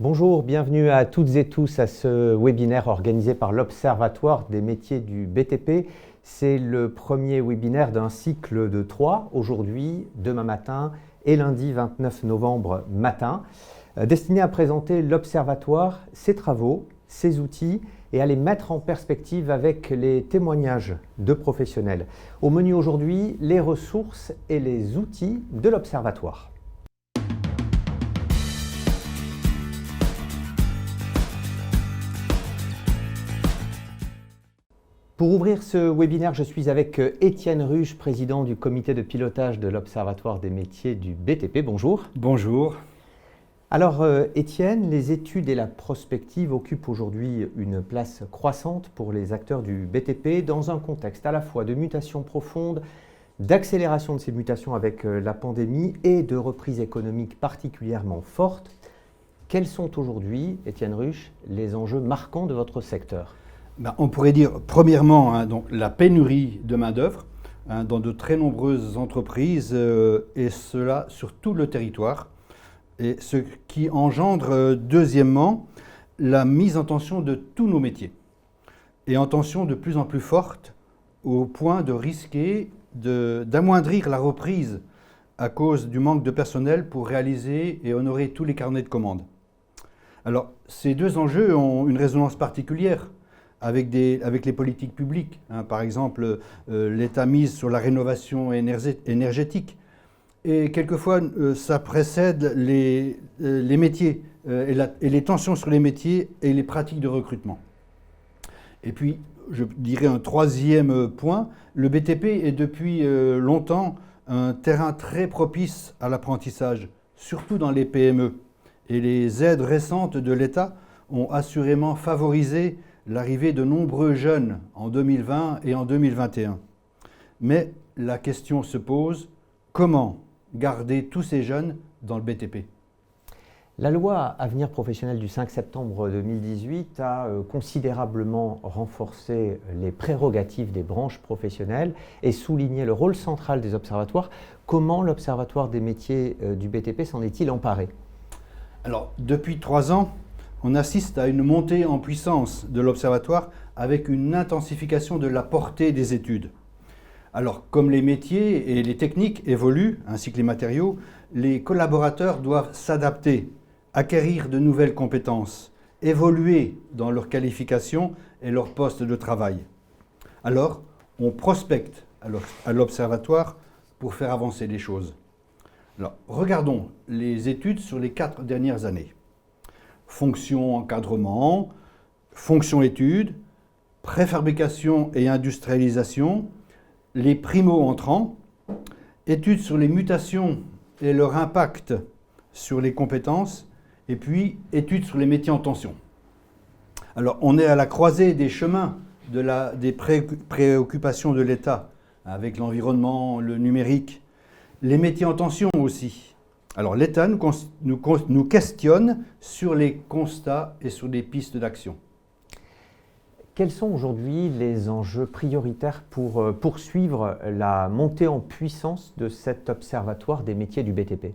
Bonjour, bienvenue à toutes et tous à ce webinaire organisé par l'Observatoire des métiers du BTP. C'est le premier webinaire d'un cycle de 3, aujourd'hui, demain matin et lundi 29 novembre matin, destiné à présenter l'Observatoire, ses travaux, ses outils et à les mettre en perspective avec les témoignages de professionnels. Au menu aujourd'hui, les ressources et les outils de l'Observatoire. Pour ouvrir ce webinaire, je suis avec Étienne Ruche, président du comité de pilotage de l'Observatoire des métiers du BTP. Bonjour. Bonjour. Alors Étienne, les études et la prospective occupent aujourd'hui une place croissante pour les acteurs du BTP dans un contexte à la fois de mutations profondes, d'accélération de ces mutations avec la pandémie et de reprise économique particulièrement forte. Quels sont aujourd'hui, Étienne Ruche, les enjeux marquants de votre secteur ? On pourrait dire, premièrement, donc, la pénurie de main-d'œuvre dans de très nombreuses entreprises, et cela sur tout le territoire. Et ce qui engendre, deuxièmement, la mise en tension de tous nos métiers. Et en tension de plus en plus forte, au point de risquer d'amoindrir la reprise à cause du manque de personnel pour réaliser et honorer tous les carnets de commandes. Alors, ces deux enjeux ont une résonance particulière avec les politiques publiques. Par exemple, l'État mise sur la rénovation énergétique. Et quelquefois, ça précède les métiers et les tensions sur les métiers et les pratiques de recrutement. Et puis, je dirais un troisième point, le BTP est depuis longtemps un terrain très propice à l'apprentissage, surtout dans les PME. Et les aides récentes de l'État ont assurément favorisé l'arrivée de nombreux jeunes en 2020 et en 2021. Mais la question se pose, comment garder tous ces jeunes dans le BTP ? La loi Avenir professionnel du 5 septembre 2018 a considérablement renforcé les prérogatives des branches professionnelles et souligné le rôle central des observatoires. Comment l'Observatoire des métiers du BTP s'en est-il emparé ? Alors, depuis 3 ans, on assiste à une montée en puissance de l'Observatoire avec une intensification de la portée des études. Alors, comme les métiers et les techniques évoluent, ainsi que les matériaux, les collaborateurs doivent s'adapter, acquérir de nouvelles compétences, évoluer dans leur qualification et leur poste de travail. Alors, on prospecte à l'Observatoire pour faire avancer les choses. Alors, regardons les études sur les 4 dernières années. Fonction encadrement, fonction études, préfabrication et industrialisation, les primo-entrants, études sur les mutations et leur impact sur les compétences, et puis études sur les métiers en tension. Alors, on est à la croisée des chemins des préoccupations de l'État, avec l'environnement, le numérique, les métiers en tension aussi. Alors l'État nous questionne sur les constats et sur les pistes d'action. Quels sont aujourd'hui les enjeux prioritaires pour poursuivre la montée en puissance de cet observatoire des métiers du BTP ?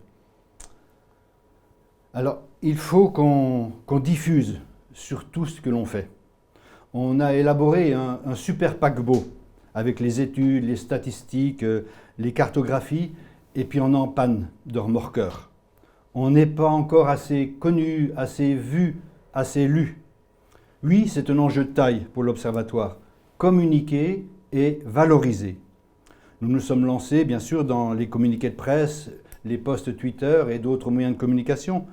Alors il faut qu'on diffuse sur tout ce que l'on fait. On a élaboré un super paquebot avec les études, les statistiques, les cartographies, et puis on est en panne de remorqueurs. On n'est pas encore assez connu, assez vu, assez lu. Oui, c'est un enjeu de taille pour l'Observatoire, communiquer et valoriser. Nous nous sommes lancés, bien sûr, dans les communiqués de presse, les posts Twitter et d'autres moyens de communication.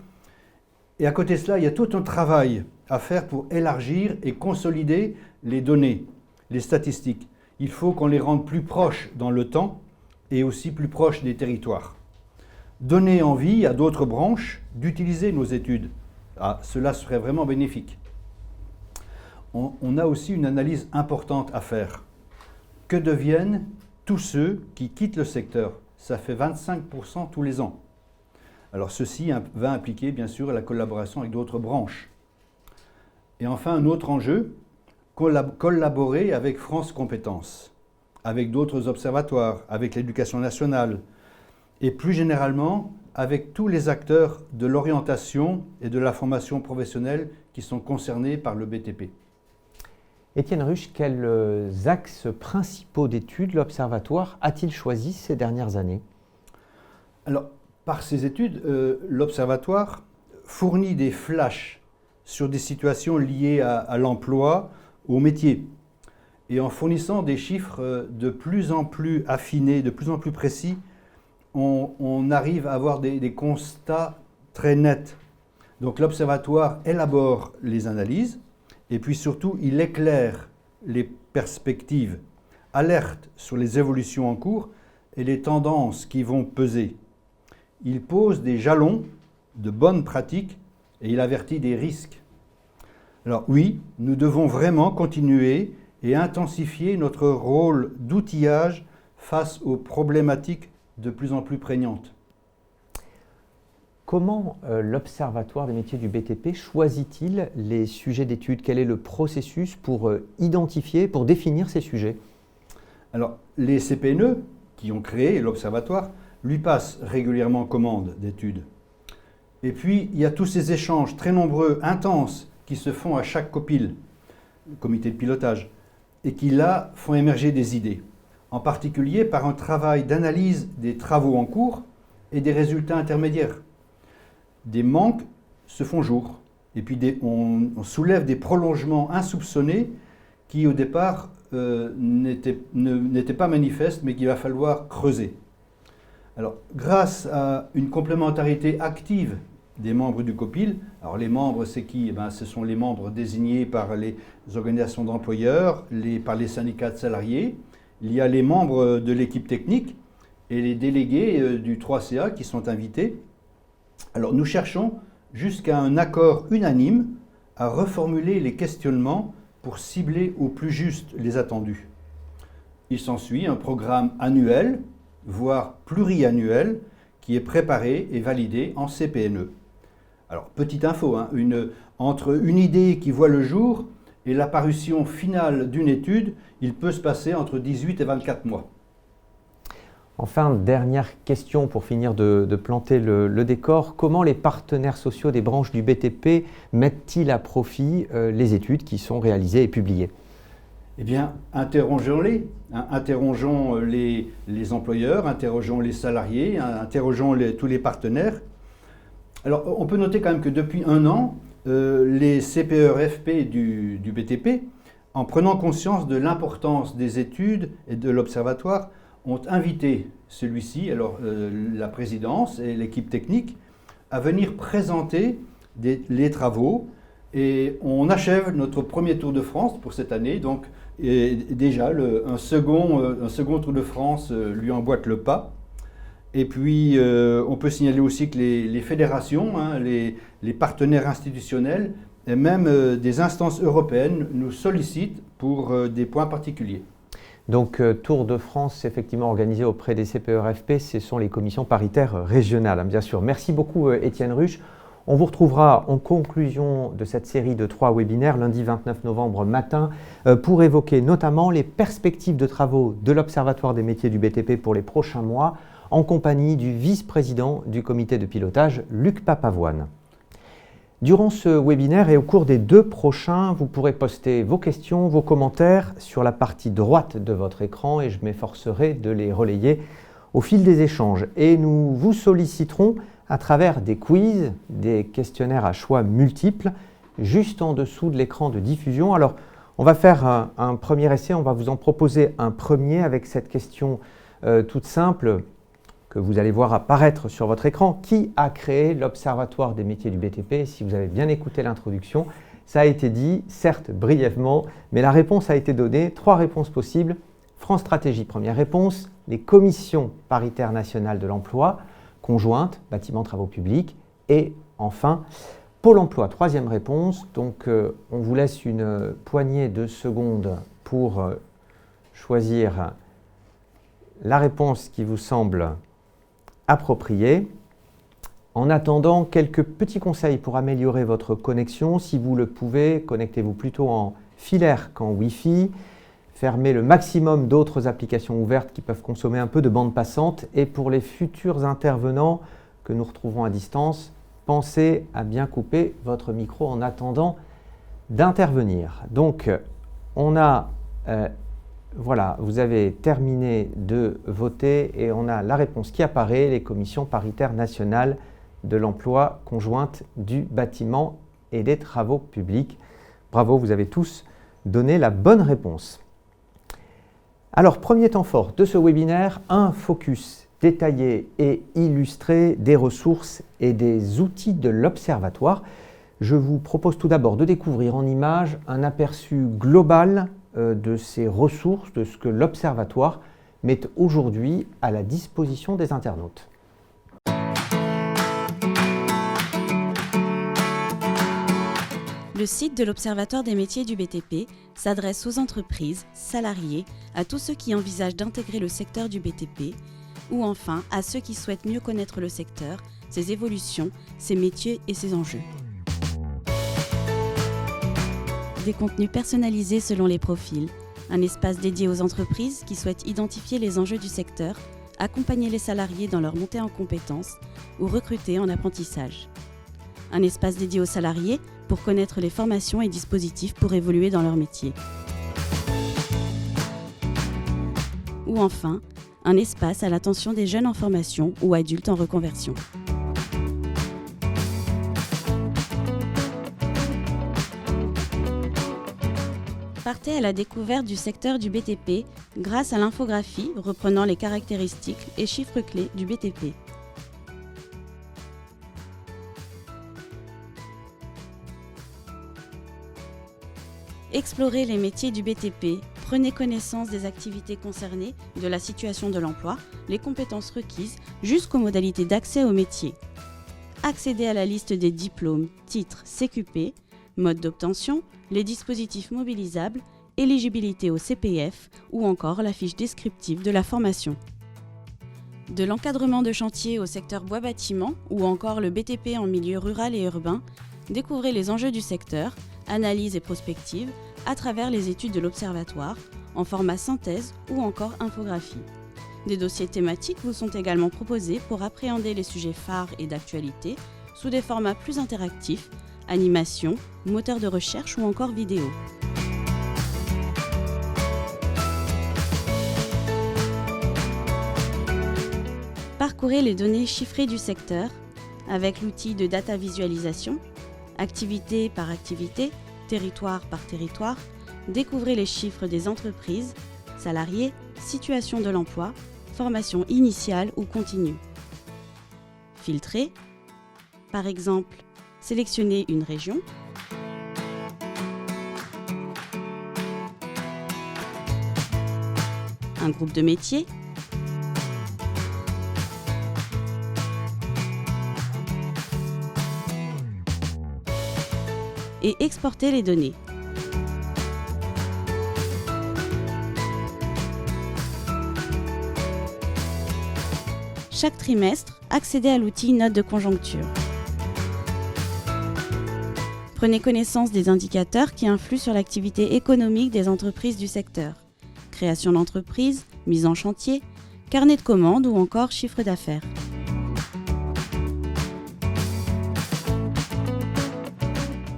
Et à côté de cela, il y a tout un travail à faire pour élargir et consolider les données, les statistiques. Il faut qu'on les rende plus proches dans le temps et aussi plus proche des territoires. Donner envie à d'autres branches d'utiliser nos études. Cela serait vraiment bénéfique. On a aussi une analyse importante à faire. Que deviennent tous ceux qui quittent le secteur ? Ça fait 25% tous les ans. Alors ceci va impliquer bien sûr la collaboration avec d'autres branches. Et enfin, un autre enjeu, collaborer avec France Compétences, avec d'autres observatoires, avec l'éducation nationale, et plus généralement avec tous les acteurs de l'orientation et de la formation professionnelle qui sont concernés par le BTP. Étienne Ruche, quels axes principaux d'études l'Observatoire a-t-il choisi ces dernières années? Alors, par ces études, l'Observatoire fournit des flashs sur des situations liées à l'emploi, au métier. Et en fournissant des chiffres de plus en plus affinés, de plus en plus précis, on arrive à avoir des constats très nets. Donc l'Observatoire élabore les analyses et puis surtout il éclaire les perspectives, alerte sur les évolutions en cours et les tendances qui vont peser. Il pose des jalons de bonnes pratiques et il avertit des risques. Alors oui, nous devons vraiment continuer et intensifier notre rôle d'outillage face aux problématiques de plus en plus prégnantes. Comment l'Observatoire des métiers du BTP choisit-il les sujets d'études? Quel est le processus pour identifier, pour définir ces sujets? Alors, les CPNE qui ont créé l'Observatoire lui passent régulièrement commande d'études. Et puis, il y a tous ces échanges très nombreux, intenses, qui se font à chaque COPIL, le comité de pilotage, et qui là font émerger des idées, en particulier par un travail d'analyse des travaux en cours et des résultats intermédiaires. Des manques se font jour, et puis on soulève des prolongements insoupçonnés qui au départ n'étaient pas manifestes, mais qu'il va falloir creuser. Alors, grâce à une complémentarité active des membres du COPIL. Alors les membres, c'est qui? Ce sont les membres désignés par les organisations d'employeurs, par les syndicats de salariés. Il y a les membres de l'équipe technique et les délégués du 3CA qui sont invités. Alors nous cherchons jusqu'à un accord unanime à reformuler les questionnements pour cibler au plus juste les attendus. Il s'ensuit un programme annuel, voire pluriannuel, qui est préparé et validé en CPNE. Alors, petite info, entre une idée qui voit le jour et l'apparition finale d'une étude, il peut se passer entre 18 et 24 mois. Enfin, dernière question pour finir de planter le décor. Comment les partenaires sociaux des branches du BTP mettent-ils à profit les études qui sont réalisées et publiées? Eh bien, interrogeons-les. Interrogeons les employeurs, interrogeons les salariés, interrogeons tous les partenaires. Alors, on peut noter quand même que depuis un an, les CPE-RFP du BTP, en prenant conscience de l'importance des études et de l'Observatoire, ont invité celui-ci, alors la présidence et l'équipe technique, à venir présenter les travaux. Et on achève notre premier Tour de France pour cette année. Donc, déjà, un second Tour de France lui emboîte le pas. Et puis, on peut signaler aussi que les fédérations, les partenaires institutionnels et même des instances européennes nous sollicitent pour des points particuliers. Donc, Tour de France, effectivement organisé auprès des CPE-RFP, ce sont les commissions paritaires régionales, bien sûr. Merci beaucoup, Étienne Ruche. On vous retrouvera en conclusion de cette série de 3 webinaires, lundi 29 novembre matin, pour évoquer notamment les perspectives de travaux de l'Observatoire des métiers du BTP pour les prochains mois, en compagnie du vice-président du comité de pilotage, Luc Papavoine. Durant ce webinaire et au cours des 2 prochains, vous pourrez poster vos questions, vos commentaires sur la partie droite de votre écran et je m'efforcerai de les relayer au fil des échanges. Et nous vous solliciterons à travers des quiz, des questionnaires à choix multiples, juste en dessous de l'écran de diffusion. Alors, on va faire un premier essai, on va vous en proposer un premier avec cette question toute simple que vous allez voir apparaître sur votre écran. Qui a créé l'Observatoire des métiers du BTP? Si vous avez bien écouté l'introduction, ça a été dit, certes brièvement, mais la réponse a été donnée. 3 réponses possibles. France Stratégie, première réponse. Les commissions paritaires nationales de l'emploi, conjointe, bâtiments, travaux publics. Et enfin, Pôle emploi, troisième réponse. Donc, on vous laisse une poignée de secondes pour choisir la réponse qui vous semble appropriée. En attendant, quelques petits conseils pour améliorer votre connexion. Si vous le pouvez, connectez-vous plutôt en filaire qu'en Wi-Fi. Fermez le maximum d'autres applications ouvertes qui peuvent consommer un peu de bande passante. Et pour les futurs intervenants, que nous retrouvons à distance, pensez à bien couper votre micro en attendant d'intervenir. Donc, voilà, vous avez terminé de voter et on a la réponse qui apparaît, les commissions paritaires nationales de l'emploi conjointe du bâtiment et des travaux publics. Bravo, vous avez tous donné la bonne réponse. Alors, premier temps fort de ce webinaire, un focus détaillé et illustré des ressources et des outils de l'Observatoire. Je vous propose tout d'abord de découvrir en images un aperçu global de ces ressources, de ce que l'Observatoire met aujourd'hui à la disposition des internautes. Le site de l'Observatoire des métiers du BTP s'adresse aux entreprises, salariés, à tous ceux qui envisagent d'intégrer le secteur du BTP ou enfin à ceux qui souhaitent mieux connaître le secteur, ses évolutions, ses métiers et ses enjeux. Des contenus personnalisés selon les profils, un espace dédié aux entreprises qui souhaitent identifier les enjeux du secteur, accompagner les salariés dans leur montée en compétences ou recruter en apprentissage. Un espace dédié aux salariés pour connaître les formations et dispositifs pour évoluer dans leur métier. Ou enfin, un espace à l'attention des jeunes en formation ou adultes en reconversion. Partez à la découverte du secteur du BTP grâce à l'infographie reprenant les caractéristiques et chiffres clés du BTP. Explorez les métiers du BTP, prenez connaissance des activités concernées, de la situation de l'emploi, les compétences requises, jusqu'aux modalités d'accès au métier. Accédez à la liste des diplômes, titres, CQP, mode d'obtention, les dispositifs mobilisables, éligibilité au CPF ou encore la fiche descriptive de la formation. De l'encadrement de chantier au secteur bois-bâtiment ou encore le BTP en milieu rural et urbain, découvrez les enjeux du secteur, analyse et prospective à travers les études de l'Observatoire, en format synthèse ou encore infographie. Des dossiers thématiques vous sont également proposés pour appréhender les sujets phares et d'actualité sous des formats plus interactifs, animation, moteur de recherche ou encore vidéo. Parcourez les données chiffrées du secteur avec l'outil de data visualisation, activité par activité, territoire par territoire, découvrez les chiffres des entreprises, salariés, situation de l'emploi, formation initiale ou continue. Filtrez, par exemple, sélectionnez une région, un groupe de métiers, et exporter les données. Chaque trimestre, accédez à l'outil Notes de conjoncture. Prenez connaissance des indicateurs qui influent sur l'activité économique des entreprises du secteur. Création d'entreprise, mise en chantier, carnet de commandes ou encore chiffre d'affaires.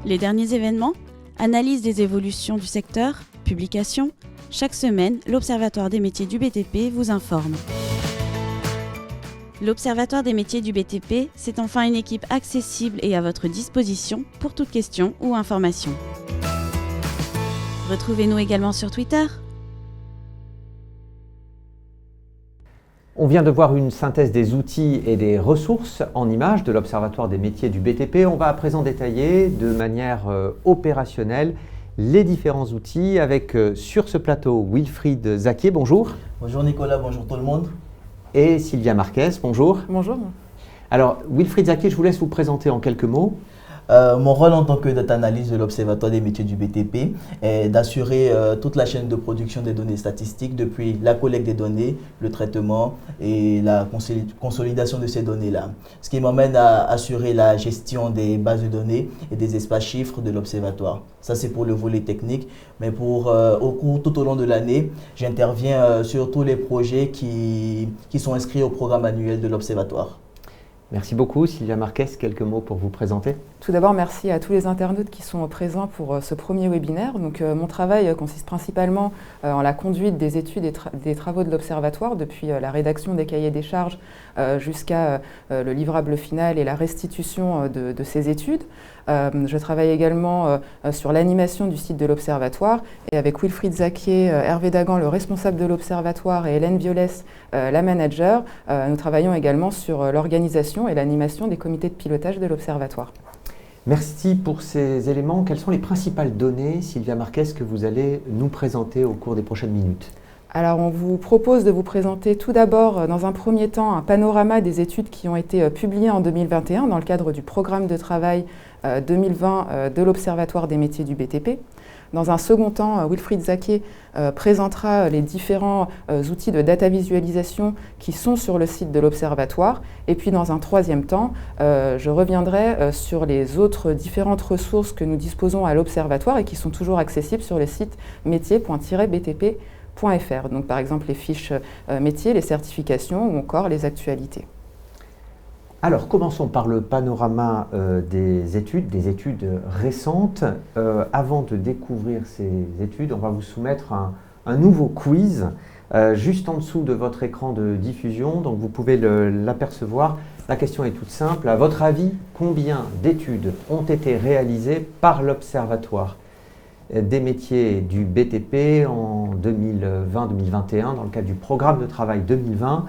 Les derniers événements, analyse des évolutions du secteur, publications. Chaque semaine, l'Observatoire des métiers du BTP vous informe. L'Observatoire des métiers du BTP, c'est enfin une équipe accessible et à votre disposition pour toute question ou information. Retrouvez-nous également sur Twitter. On vient de voir une synthèse des outils et des ressources en images de l'Observatoire des métiers du BTP. On va à présent détailler de manière opérationnelle les différents outils avec sur ce plateau Wilfried Zaquier, bonjour. Bonjour Nicolas, bonjour tout le monde. Et Sylvia Marquez, bonjour. Bonjour. Alors Wilfried Zaquier, je vous laisse vous présenter en quelques mots. Mon rôle en tant que data analyst de l'Observatoire des métiers du BTP est d'assurer toute la chaîne de production des données statistiques depuis la collecte des données, le traitement et la consolidation de ces données-là. Ce qui m'emmène à assurer la gestion des bases de données et des espaces chiffres de l'Observatoire. Ça, c'est pour le volet technique, mais tout au long de l'année, j'interviens sur tous les projets qui sont inscrits au programme annuel de l'Observatoire. Merci beaucoup. Sylvia Marquez, quelques mots pour vous présenter. Tout d'abord, merci à tous les internautes qui sont présents pour ce premier webinaire. Donc, mon travail consiste principalement en la conduite des études et des travaux de l'Observatoire, depuis la rédaction des cahiers des charges jusqu'à le livrable final et la restitution de ces études. Je travaille également sur l'animation du site de l'Observatoire et avec Wilfried Zaquier, Hervé Dagan, le responsable de l'Observatoire, et Hélène Violès, la manager, nous travaillons également sur l'organisation et l'animation des comités de pilotage de l'Observatoire. Merci pour ces éléments. Quelles sont les principales données, Sylvia Marquez, que vous allez nous présenter au cours des prochaines minutes ? Alors, on vous propose de vous présenter tout d'abord, dans un premier temps, un panorama des études qui ont été publiées en 2021 dans le cadre du programme de travail 2020 de l'Observatoire des métiers du BTP. Dans un second temps, Wilfried Zaquier présentera les différents outils de data visualisation qui sont sur le site de l'Observatoire. Et puis dans un troisième temps, je reviendrai sur les autres différentes ressources que nous disposons à l'Observatoire et qui sont toujours accessibles sur le site métier.btp.fr. Donc par exemple les fiches métiers, les certifications ou encore les actualités. Alors, commençons par le panorama des études récentes. Avant de découvrir ces études, on va vous soumettre un nouveau quiz juste en dessous de votre écran de diffusion. Donc, vous pouvez l'apercevoir. La question est toute simple. À votre avis, combien d'études ont été réalisées par l'Observatoire des métiers du BTP en 2020-2021 dans le cadre du programme de travail 2020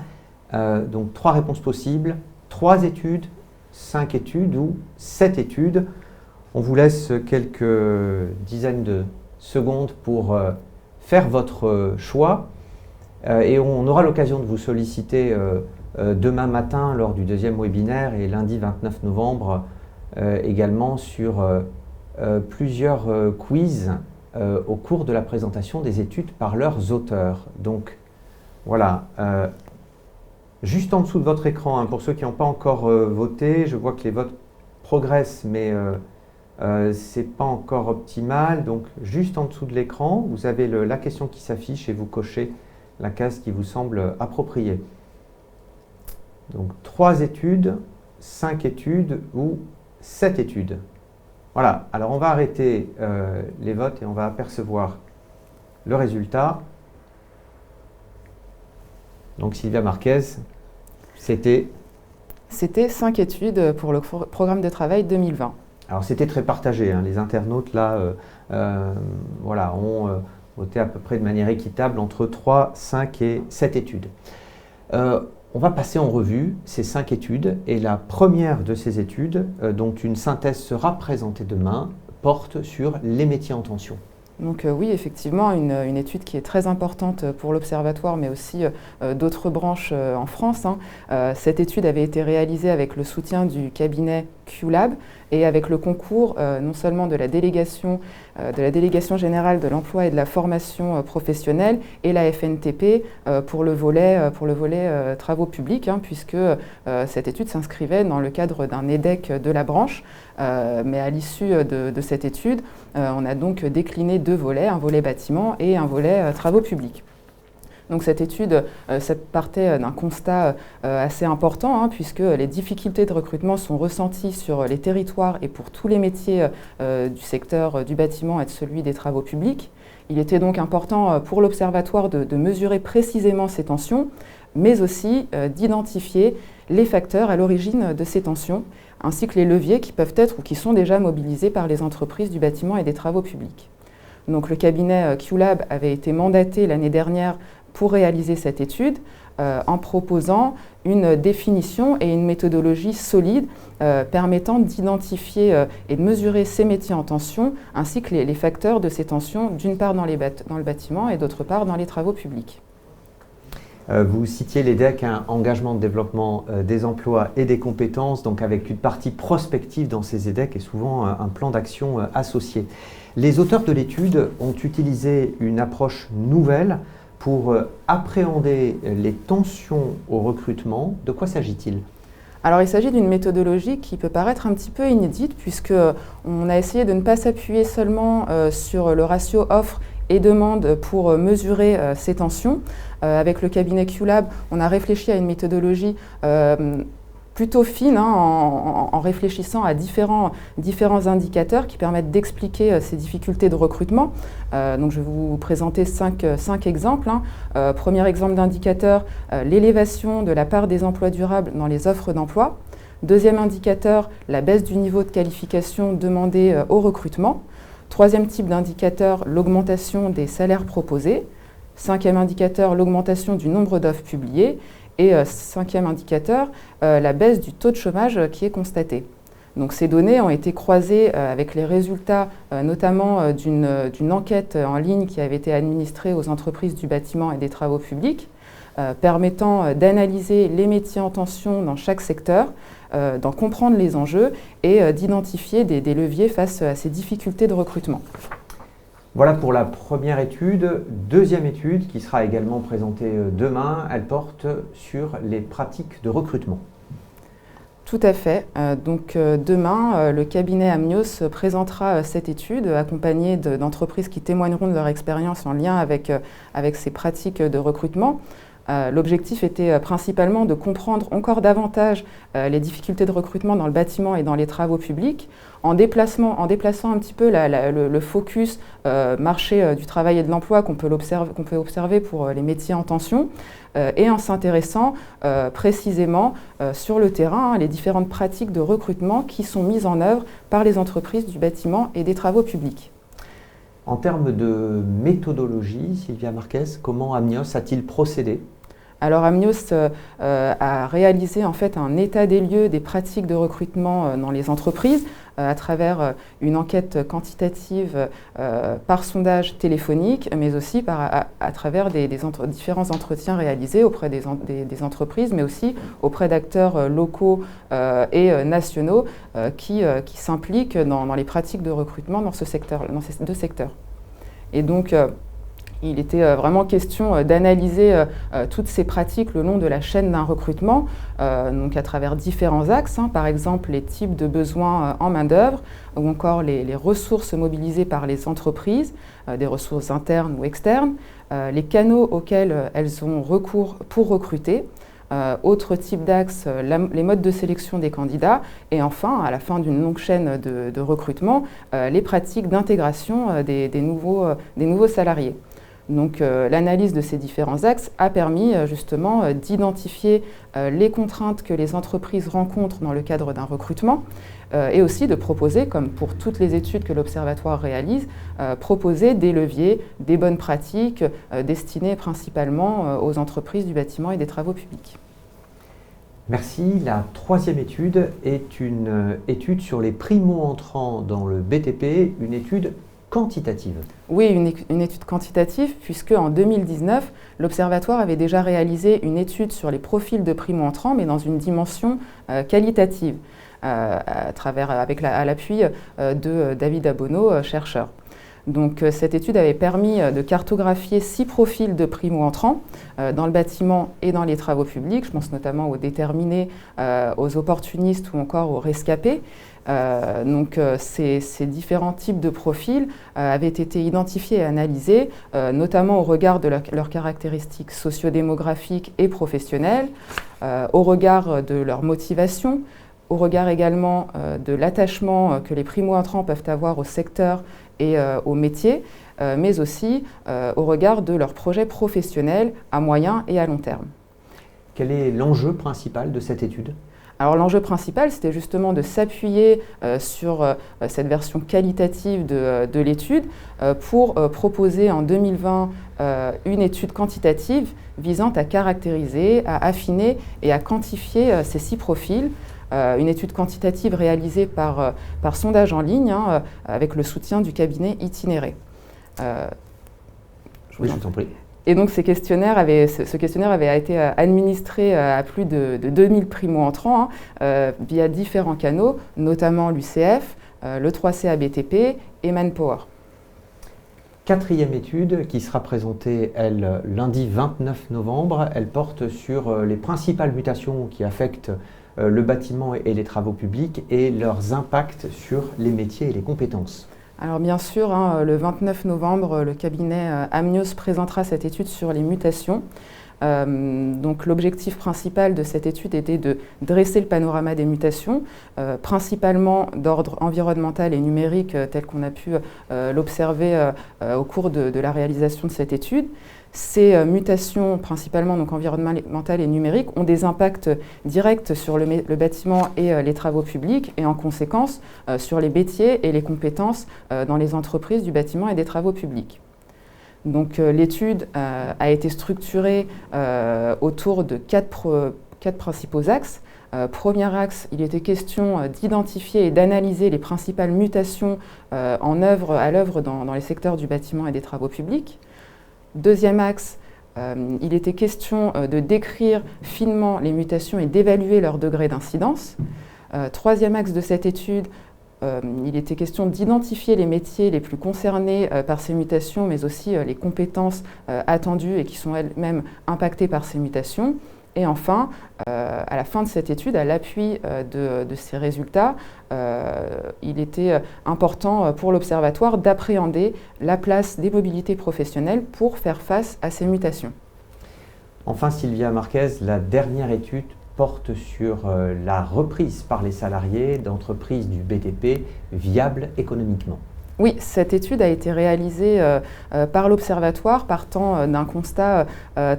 Donc, 3 réponses possibles. 3 études, 5 études ou 7 études. On vous laisse quelques dizaines de secondes pour faire votre choix et on aura l'occasion de vous solliciter demain matin lors du 2e webinaire et lundi 29 novembre également sur plusieurs quiz au cours de la présentation des études par leurs auteurs. Donc voilà. Juste en dessous de votre écran, pour ceux qui n'ont pas encore voté, je vois que les votes progressent, mais ce n'est pas encore optimal. Donc, juste en dessous de l'écran, vous avez la question qui s'affiche et vous cochez la case qui vous semble appropriée. Donc, 3 études, 5 études ou 7 études. Voilà, alors on va arrêter les votes et on va apercevoir le résultat. Donc Sylvia Marquez, c'était 5 études pour le programme de travail 2020. Alors c'était très partagé, les internautes là voilà, ont voté à peu près de manière équitable entre 3, 5 et 7 études. On va passer en revue ces 5 études et la première de ces études, dont une synthèse sera présentée demain, porte sur les métiers en tension. Donc oui, effectivement, une étude qui est très importante pour l'Observatoire, mais aussi d'autres branches en France. Cette étude avait été réalisée avec le soutien du cabinet QLab et avec le concours non seulement de la délégation générale de l'emploi et de la formation professionnelle et la FNTP pour le volet travaux publics, puisque cette étude s'inscrivait dans le cadre d'un EDEC de la branche. Mais à l'issue de cette étude, on a donc décliné 2 volets, un volet bâtiment et un volet travaux publics. Donc cette étude ça partait d'un constat assez important, puisque les difficultés de recrutement sont ressenties sur les territoires et pour tous les métiers du secteur du bâtiment et de celui des travaux publics. Il était donc important pour l'Observatoire de mesurer précisément ces tensions, mais aussi d'identifier les facteurs à l'origine de ces tensions, ainsi que les leviers qui peuvent être ou qui sont déjà mobilisés par les entreprises du bâtiment et des travaux publics. Donc le cabinet QLab avait été mandaté l'année dernière pour réaliser cette étude en proposant une définition et une méthodologie solide permettant d'identifier et de mesurer ces métiers en tension ainsi que les facteurs de ces tensions d'une part dans le bâtiment et d'autre part dans les travaux publics. Vous citiez l'EDEC, un engagement de développement des emplois et des compétences, donc avec une partie prospective dans ces EDEC et souvent un plan d'action associé. Les auteurs de l'étude ont utilisé une approche nouvelle pour appréhender les tensions au recrutement. De quoi s'agit-il ? Alors il s'agit d'une méthodologie qui peut paraître un petit peu inédite puisqu'on a essayé de ne pas s'appuyer seulement sur le ratio offre et demande pour mesurer ces tensions. Avec le cabinet QLab, on a réfléchi à une méthodologie plutôt fine, en réfléchissant à différents indicateurs qui permettent d'expliquer ces difficultés de recrutement. Donc je vais vous présenter cinq exemples. Premier exemple d'indicateur, l'élévation de la part des emplois durables dans les offres d'emploi. Deuxième indicateur, la baisse du niveau de qualification demandé au recrutement. Troisième type d'indicateur, l'augmentation des salaires proposés. Cinquième indicateur, l'augmentation du nombre d'offres publiées. Et cinquième indicateur, la baisse du taux de chômage qui est constaté. Donc ces données ont été croisées avec les résultats notamment d'une enquête en ligne qui avait été administrée aux entreprises du bâtiment et des travaux publics, permettant d'analyser les métiers en tension dans chaque secteur, d'en comprendre les enjeux et d'identifier des leviers face à ces difficultés de recrutement. Voilà pour la première étude. Deuxième étude qui sera également présentée demain, elle porte sur les pratiques de recrutement. Tout à fait. Donc demain, le cabinet Amnios présentera cette étude accompagnée d'entreprises qui témoigneront de leur expérience en lien avec ces pratiques de recrutement. L'objectif était principalement de comprendre encore davantage les difficultés de recrutement dans le bâtiment et dans les travaux publics, en déplaçant un petit peu le focus marché du travail et de l'emploi qu'on peut observer pour les métiers en tension, et en s'intéressant précisément sur le terrain les différentes pratiques de recrutement qui sont mises en œuvre par les entreprises du bâtiment et des travaux publics. En termes de méthodologie, Sylvia Marquez, comment Amnios a-t-il procédé ? Alors Amnios a réalisé en fait un état des lieux des pratiques de recrutement dans les entreprises à travers une enquête quantitative par sondage téléphonique, mais aussi à travers différents entretiens réalisés auprès des entreprises, mais aussi auprès d'acteurs locaux et nationaux qui s'impliquent dans les pratiques de recrutement dans ces deux secteurs. Et donc, il était vraiment question d'analyser toutes ces pratiques le long de la chaîne d'un recrutement, donc à travers différents axes, par exemple les types de besoins en main-d'œuvre, ou encore les ressources mobilisées par les entreprises, des ressources internes ou externes, les canaux auxquels elles ont recours pour recruter. Autre type d'axe, les modes de sélection des candidats et enfin, à la fin d'une longue chaîne de recrutement, les pratiques d'intégration des nouveaux salariés. Donc l'analyse de ces différents axes a permis justement d'identifier les contraintes que les entreprises rencontrent dans le cadre d'un recrutement et aussi de proposer, comme pour toutes les études que l'Observatoire réalise, proposer des leviers, des bonnes pratiques destinées principalement aux entreprises du bâtiment et des travaux publics. Merci. La troisième étude est une étude sur les primo-entrants dans le BTP, une étude quantitative. Oui, une étude quantitative, puisque en 2019, l'Observatoire avait déjà réalisé une étude sur les profils de primo-entrants, mais dans une dimension qualitative, à l'appui de David Abono, chercheur. Donc cette étude avait permis de cartographier 6 profils de primo-entrants dans le bâtiment et dans les travaux publics. Je pense notamment aux déterminés, aux opportunistes ou encore aux rescapés. Donc ces différents types de profils avaient été identifiés et analysés, notamment au regard de leurs caractéristiques sociodémographiques et professionnelles, au regard de leur motivation, au regard également de l'attachement que les primo-entrants peuvent avoir au secteur et au métier, mais aussi au regard de leurs projets professionnels à moyen et à long terme. Quel est l'enjeu principal de cette étude ? Alors l'enjeu principal, c'était justement de s'appuyer sur cette version qualitative de l'étude pour proposer en 2020 une étude quantitative visant à caractériser, à affiner et à quantifier ces 6 profils. Une étude quantitative réalisée par sondage en ligne avec le soutien du cabinet Itinéré. Oui, je vous en prie. Et donc ce questionnaire avait été administré à plus de 2000 primo-entrants via différents canaux, notamment l'UCF, le 3CA BTP et Manpower. Quatrième étude qui sera présentée, elle, lundi 29 novembre. Elle porte sur les principales mutations qui affectent le bâtiment et les travaux publics et leurs impacts sur les métiers et les compétences. Alors bien sûr, le 29 novembre, le cabinet Amnios présentera cette étude sur les mutations. Donc l'objectif principal de cette étude était de dresser le panorama des mutations, principalement d'ordre environnemental et numérique, tel qu'on a pu l'observer au cours de la réalisation de cette étude. Ces mutations, principalement donc environnementales et numériques, ont des impacts directs sur le bâtiment et les travaux publics, et en conséquence sur les métiers et les compétences dans les entreprises du bâtiment et des travaux publics. Donc l'étude a été structurée autour de quatre principaux axes. Premier axe, il était question d'identifier et d'analyser les principales mutations à l'œuvre dans les secteurs du bâtiment et des travaux publics. Deuxième axe, il était question de décrire finement les mutations et d'évaluer leur degré d'incidence. Troisième axe de cette étude, il était question d'identifier les métiers les plus concernés par ces mutations, mais aussi les compétences attendues et qui sont elles-mêmes impactées par ces mutations. Et enfin, à la fin de cette étude, à l'appui de ces résultats, il était important pour l'Observatoire d'appréhender la place des mobilités professionnelles pour faire face à ces mutations. Enfin, Sylvia Marquez, la dernière étude porte sur la reprise par les salariés d'entreprises du BTP viables économiquement. Oui, cette étude a été réalisée par l'Observatoire partant d'un constat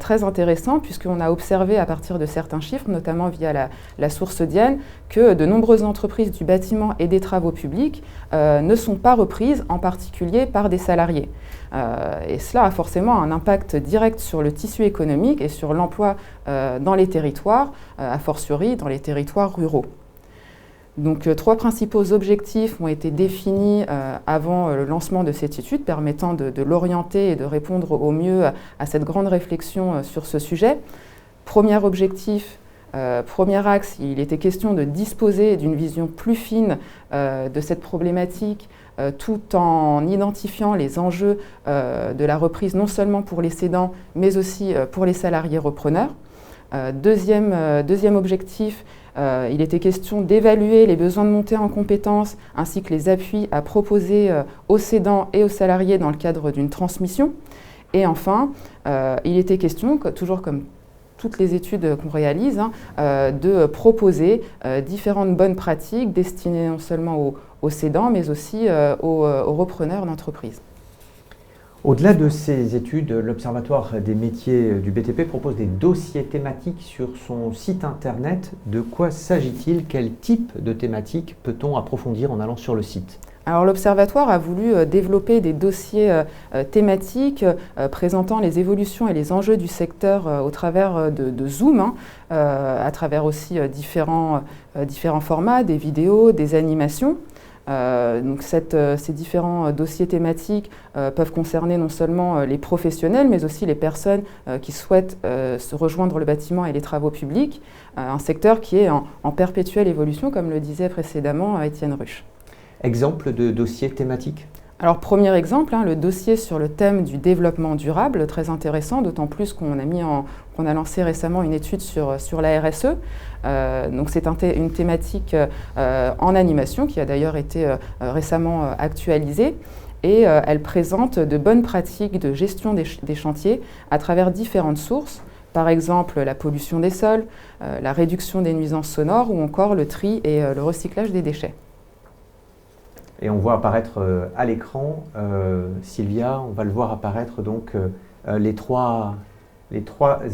très intéressant, puisqu'on a observé à partir de certains chiffres, notamment via la source Diane, que de nombreuses entreprises du bâtiment et des travaux publics ne sont pas reprises, en particulier par des salariés. Et cela a forcément un impact direct sur le tissu économique et sur l'emploi dans les territoires, a fortiori dans les territoires ruraux. Donc, trois principaux objectifs ont été définis avant le lancement de cette étude, permettant de l'orienter et de répondre au mieux à cette grande réflexion sur ce sujet. Premier objectif, premier axe, il était question de disposer d'une vision plus fine de cette problématique, tout en identifiant les enjeux de la reprise, non seulement pour les cédants, mais aussi pour les salariés repreneurs. Deuxième objectif, il était question d'évaluer les besoins de montée en compétences ainsi que les appuis à proposer aux cédants et aux salariés dans le cadre d'une transmission. Et enfin, il était question, toujours comme toutes les études qu'on réalise, de proposer différentes bonnes pratiques destinées non seulement aux cédants mais aussi aux repreneurs d'entreprise. Au-delà de ces études, l'Observatoire des métiers du BTP propose des dossiers thématiques sur son site internet. De quoi s'agit-il? Quel type de thématiques peut-on approfondir en allant sur le site? Alors l'Observatoire a voulu développer des dossiers thématiques présentant les évolutions et les enjeux du secteur au travers de Zoom, à travers aussi différents formats, des vidéos, des animations. Donc ces différents dossiers thématiques peuvent concerner non seulement les professionnels, mais aussi les personnes qui souhaitent se rejoindre le bâtiment et les travaux publics, un secteur qui est en perpétuelle évolution, comme le disait précédemment Étienne Ruche. Exemple de dossier thématique? Alors, premier exemple, le dossier sur le thème du développement durable, très intéressant, d'autant plus qu'on a lancé récemment une étude sur la RSE. Donc, c'est une thématique en animation qui a d'ailleurs été récemment actualisée. Et elle présente de bonnes pratiques de gestion des chantiers à travers différentes sources. Par exemple, la pollution des sols, la réduction des nuisances sonores ou encore le tri et le recyclage des déchets. Et on voit apparaître à l'écran, Sylvia, on va le voir apparaître donc les trois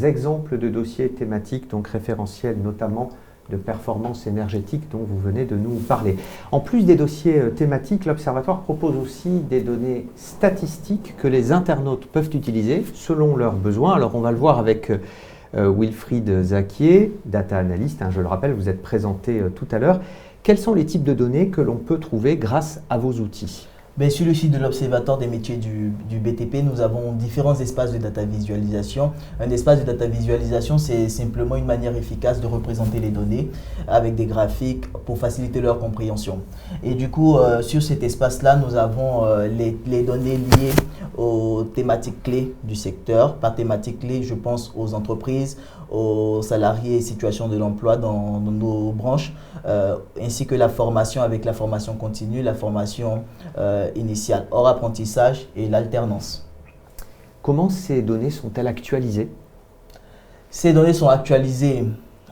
exemples de dossiers thématiques, donc référentiels notamment de performance énergétique dont vous venez de nous parler. En plus des dossiers thématiques, l'Observatoire propose aussi des données statistiques que les internautes peuvent utiliser selon leurs besoins. Alors on va le voir avec Wilfried Zaquier, data analyst, je le rappelle, vous êtes présenté tout à l'heure. Quels sont les types de données que l'on peut trouver grâce à vos outils? Sur le site de l'Observatoire des métiers du BTP, nous avons différents espaces de data visualisation. Un espace de data visualisation, c'est simplement une manière efficace de représenter les données avec des graphiques pour faciliter leur compréhension. Et du coup, sur cet espace-là, nous avons les données liées aux thématiques clés du secteur. Par thématiques clés, je pense aux entreprises, aux salariés et situations de l'emploi dans nos branches, ainsi que la formation avec la formation continue, la formation initiale hors apprentissage et l'alternance. Comment ces données sont-elles actualisées? Ces données sont actualisées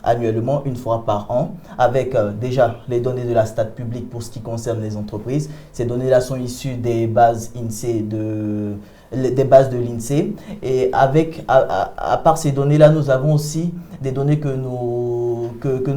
annuellement, une fois par an, avec déjà les données de la stat publique pour ce qui concerne les entreprises. Ces données-là sont issues des bases INSEE des bases de l'INSEE. Et à part ces données-là, nous avons aussi des données que nous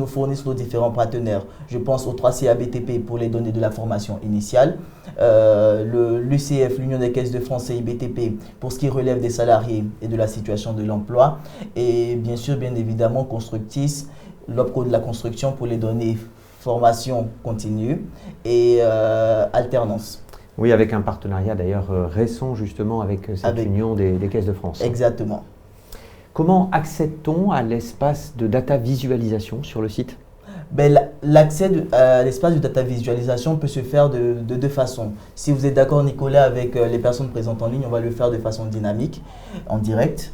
fournissent nos différents partenaires. Je pense au 3CA-BTP pour les données de la formation initiale, l'UCF, l'Union des caisses de France et IBTP pour ce qui relève des salariés et de la situation de l'emploi, et bien sûr, bien évidemment, Constructis, l'OPCO de la construction pour les données formation continue et alternance. Oui, avec un partenariat d'ailleurs récent justement avec cette union des caisses de France. Exactement. Comment accède-t-on à l'espace de data visualisation sur le site? L'accès à l'espace de data visualisation peut se faire de deux façons. Si vous êtes d'accord, Nicolas, avec les personnes présentes en ligne, on va le faire de façon dynamique, en direct.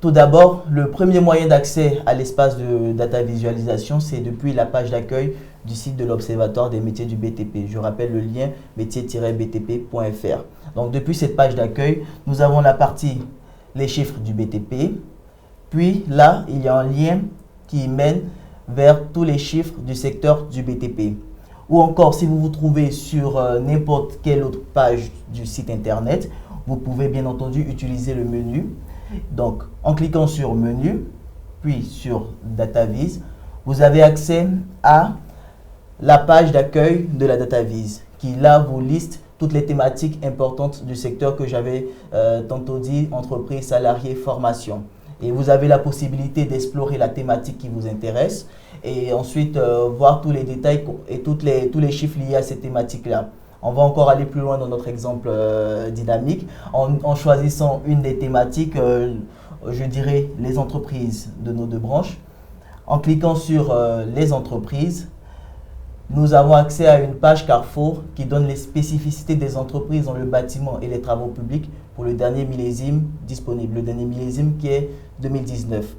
Tout d'abord, le premier moyen d'accès à l'espace de data visualisation, c'est depuis la page d'accueil du site de l'Observatoire des métiers du BTP. Je rappelle le lien métiers-btp.fr. Donc, depuis cette page d'accueil, nous avons la partie les chiffres du BTP. Puis là, il y a un lien qui mène vers tous les chiffres du secteur du BTP. Ou encore, si vous vous trouvez sur n'importe quelle autre page du site internet, vous pouvez bien entendu utiliser le menu. Donc, en cliquant sur menu, puis sur DataVis, vous avez accès à la page d'accueil de la DataVis qui là vous liste toutes les thématiques importantes du secteur que j'avais tantôt dit, entreprise, salariés, formation. Et vous avez la possibilité d'explorer la thématique qui vous intéresse et ensuite voir tous les détails et tous les chiffres liés à cette thématique-là. On va encore aller plus loin dans notre exemple dynamique en choisissant une des thématiques, je dirais les entreprises de nos deux branches. En cliquant sur les entreprises, nous avons accès à une page Carrefour qui donne les spécificités des entreprises dans le bâtiment et les travaux publics pour le dernier millésime disponible, le dernier millésime qui est 2019.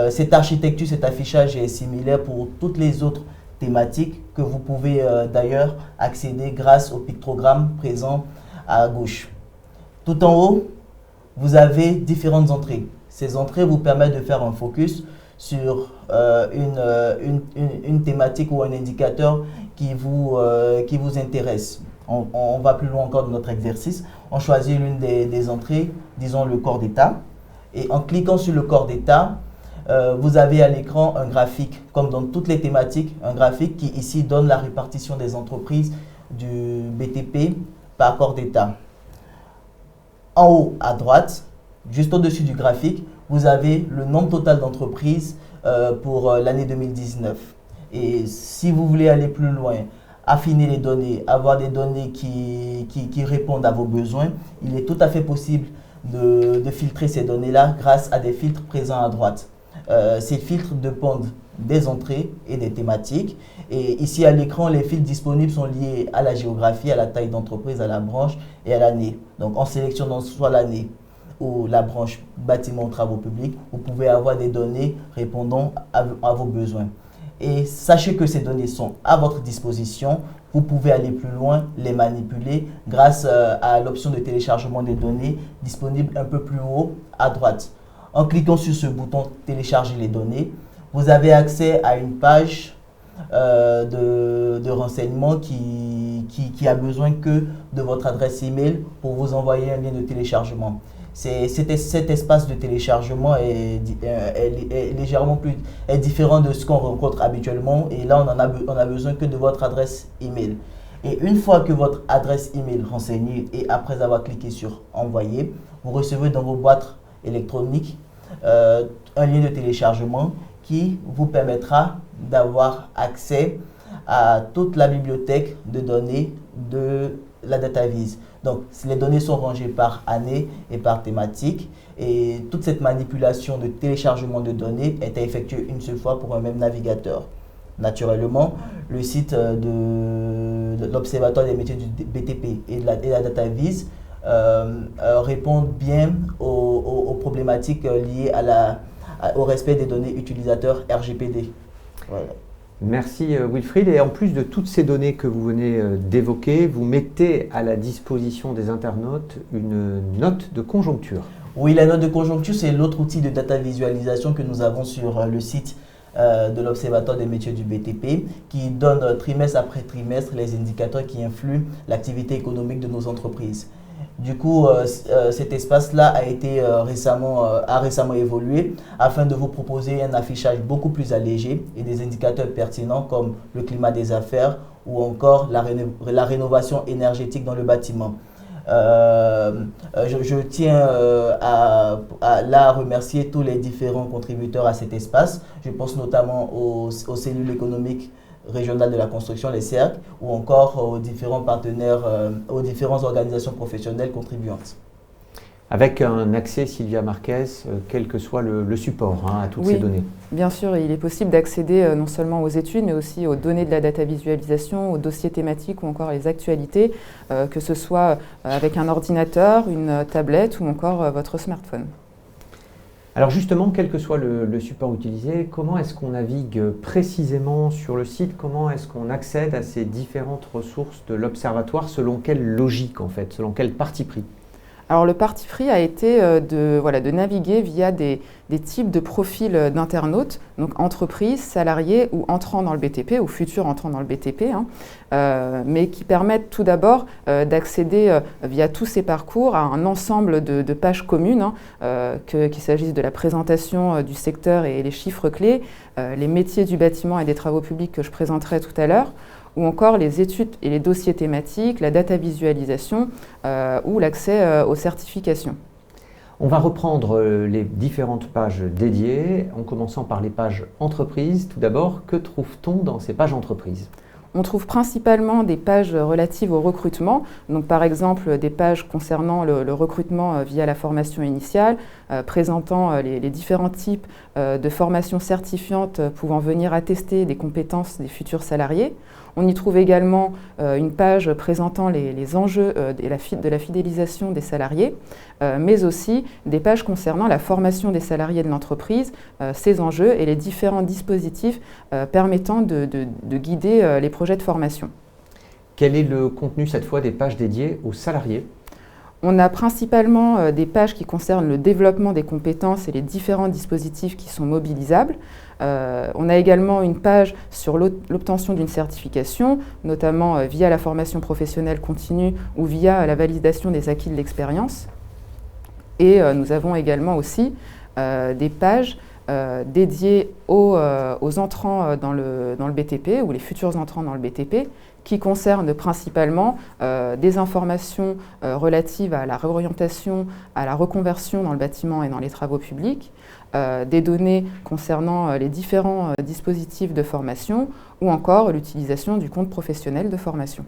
Cette architecture, cet affichage est similaire pour toutes les autres thématiques que vous pouvez d'ailleurs accéder grâce au pictogramme présent à gauche. Tout en haut, vous avez différentes entrées. Ces entrées vous permettent de faire un focus sur une thématique ou un indicateur qui vous intéresse. On va plus loin encore dans notre exercice. On choisit l'une des entrées, disons le corps d'état. Et en cliquant sur le corps d'état, vous avez à l'écran un graphique, comme dans toutes les thématiques, un graphique qui ici donne la répartition des entreprises du BTP par corps d'état. En haut à droite, juste au-dessus du graphique, vous avez le nombre total d'entreprises pour l'année 2019. Et si vous voulez aller plus loin, affiner les données, avoir des données qui répondent à vos besoins, il est tout à fait possible de filtrer ces données-là grâce à des filtres présents à droite. Ces filtres dépendent des entrées et des thématiques. Et ici à l'écran, les filtres disponibles sont liés à la géographie, à la taille d'entreprise, à la branche et à l'année. Donc en sélectionnant soit l'année ou la branche bâtiment travaux publics, vous pouvez avoir des données répondant à vos besoins. Et sachez que ces données sont à votre disposition. Vous pouvez aller plus loin, les manipuler grâce à l'option de téléchargement des données disponible un peu plus haut à droite. En cliquant sur ce bouton « Télécharger les données », vous avez accès à une page de renseignement qui a besoin que de votre adresse email pour vous envoyer un lien de téléchargement. Cet espace de téléchargement est légèrement est différent de ce qu'on rencontre habituellement et là on a besoin que de votre adresse email. Et une fois que votre adresse email renseignée et après avoir cliqué sur envoyer, vous recevez dans vos boîtes électroniques un lien de téléchargement qui vous permettra d'avoir accès à toute la bibliothèque de données de la DataVis. Donc, les données sont rangées par année et par thématique et toute cette manipulation de téléchargement de données est à effectuer une seule fois pour un même navigateur. Naturellement, le site de l'Observatoire des métiers du BTP et la DataVis répondent bien aux problématiques liées au respect des données utilisateurs RGPD. Voilà. Merci Wilfried. Et en plus de toutes ces données que vous venez d'évoquer, vous mettez à la disposition des internautes une note de conjoncture. Oui, la note de conjoncture, c'est l'autre outil de data visualisation que nous avons sur le site de l'Observatoire des métiers du BTP, qui donne trimestre après trimestre les indicateurs qui influent l'activité économique de nos entreprises. Du coup, cet espace-là a récemment évolué afin de vous proposer un affichage beaucoup plus allégé et des indicateurs pertinents comme le climat des affaires ou encore la rénovation énergétique dans le bâtiment. Je tiens à remercier tous les différents contributeurs à cet espace. Je pense notamment aux cellules économiques régionales de la construction, les CERC, ou encore aux différents partenaires, aux différentes organisations professionnelles contribuantes. Avec un accès, Sylvia Marquez, quel que soit le support à toutes Oui, ces données. Bien sûr, il est possible d'accéder non seulement aux études, mais aussi aux données de la data visualisation, aux dossiers thématiques ou encore les actualités, que ce soit avec un ordinateur, une tablette ou encore votre smartphone. Alors justement, quel que soit le support utilisé, comment est-ce qu'on navigue précisément sur le site? Comment est-ce qu'on accède à ces différentes ressources de l'Observatoire? Selon quelle logique en fait? Selon quel parti pris? Alors le parti pris a été de naviguer via des types de profils d'internautes, donc entreprises, salariés ou entrants dans le BTP ou futurs entrants dans le BTP, mais qui permettent tout d'abord d'accéder via tous ces parcours à un ensemble de pages communes, qu'il s'agisse de la présentation du secteur et les chiffres clés, les métiers du bâtiment et des travaux publics que je présenterai tout à l'heure, ou encore les études et les dossiers thématiques, la data visualisation ou l'accès aux certifications. On va reprendre les différentes pages dédiées, en commençant par les pages entreprises. Tout d'abord, que trouve-t-on dans ces pages entreprises? On trouve principalement des pages relatives au recrutement, donc par exemple des pages concernant le recrutement via la formation initiale, présentant les différents types de formations certifiantes pouvant venir attester des compétences des futurs salariés. On y trouve également une page présentant les enjeux de la fidélisation des salariés, mais aussi des pages concernant la formation des salariés de l'entreprise, ses enjeux et les différents dispositifs permettant de guider les projets de formation. Quel est le contenu cette fois des pages dédiées aux salariés? On a principalement des pages qui concernent le développement des compétences et les différents dispositifs qui sont mobilisables. On a également une page sur l'obtention d'une certification, notamment via la formation professionnelle continue ou via la validation des acquis de l'expérience. Et nous avons également aussi des pages dédiées aux entrants dans le BTP ou les futurs entrants dans le BTP, qui concernent principalement des informations relatives à la réorientation, à la reconversion dans le bâtiment et dans les travaux publics, des données concernant les différents dispositifs de formation ou encore l'utilisation du compte professionnel de formation.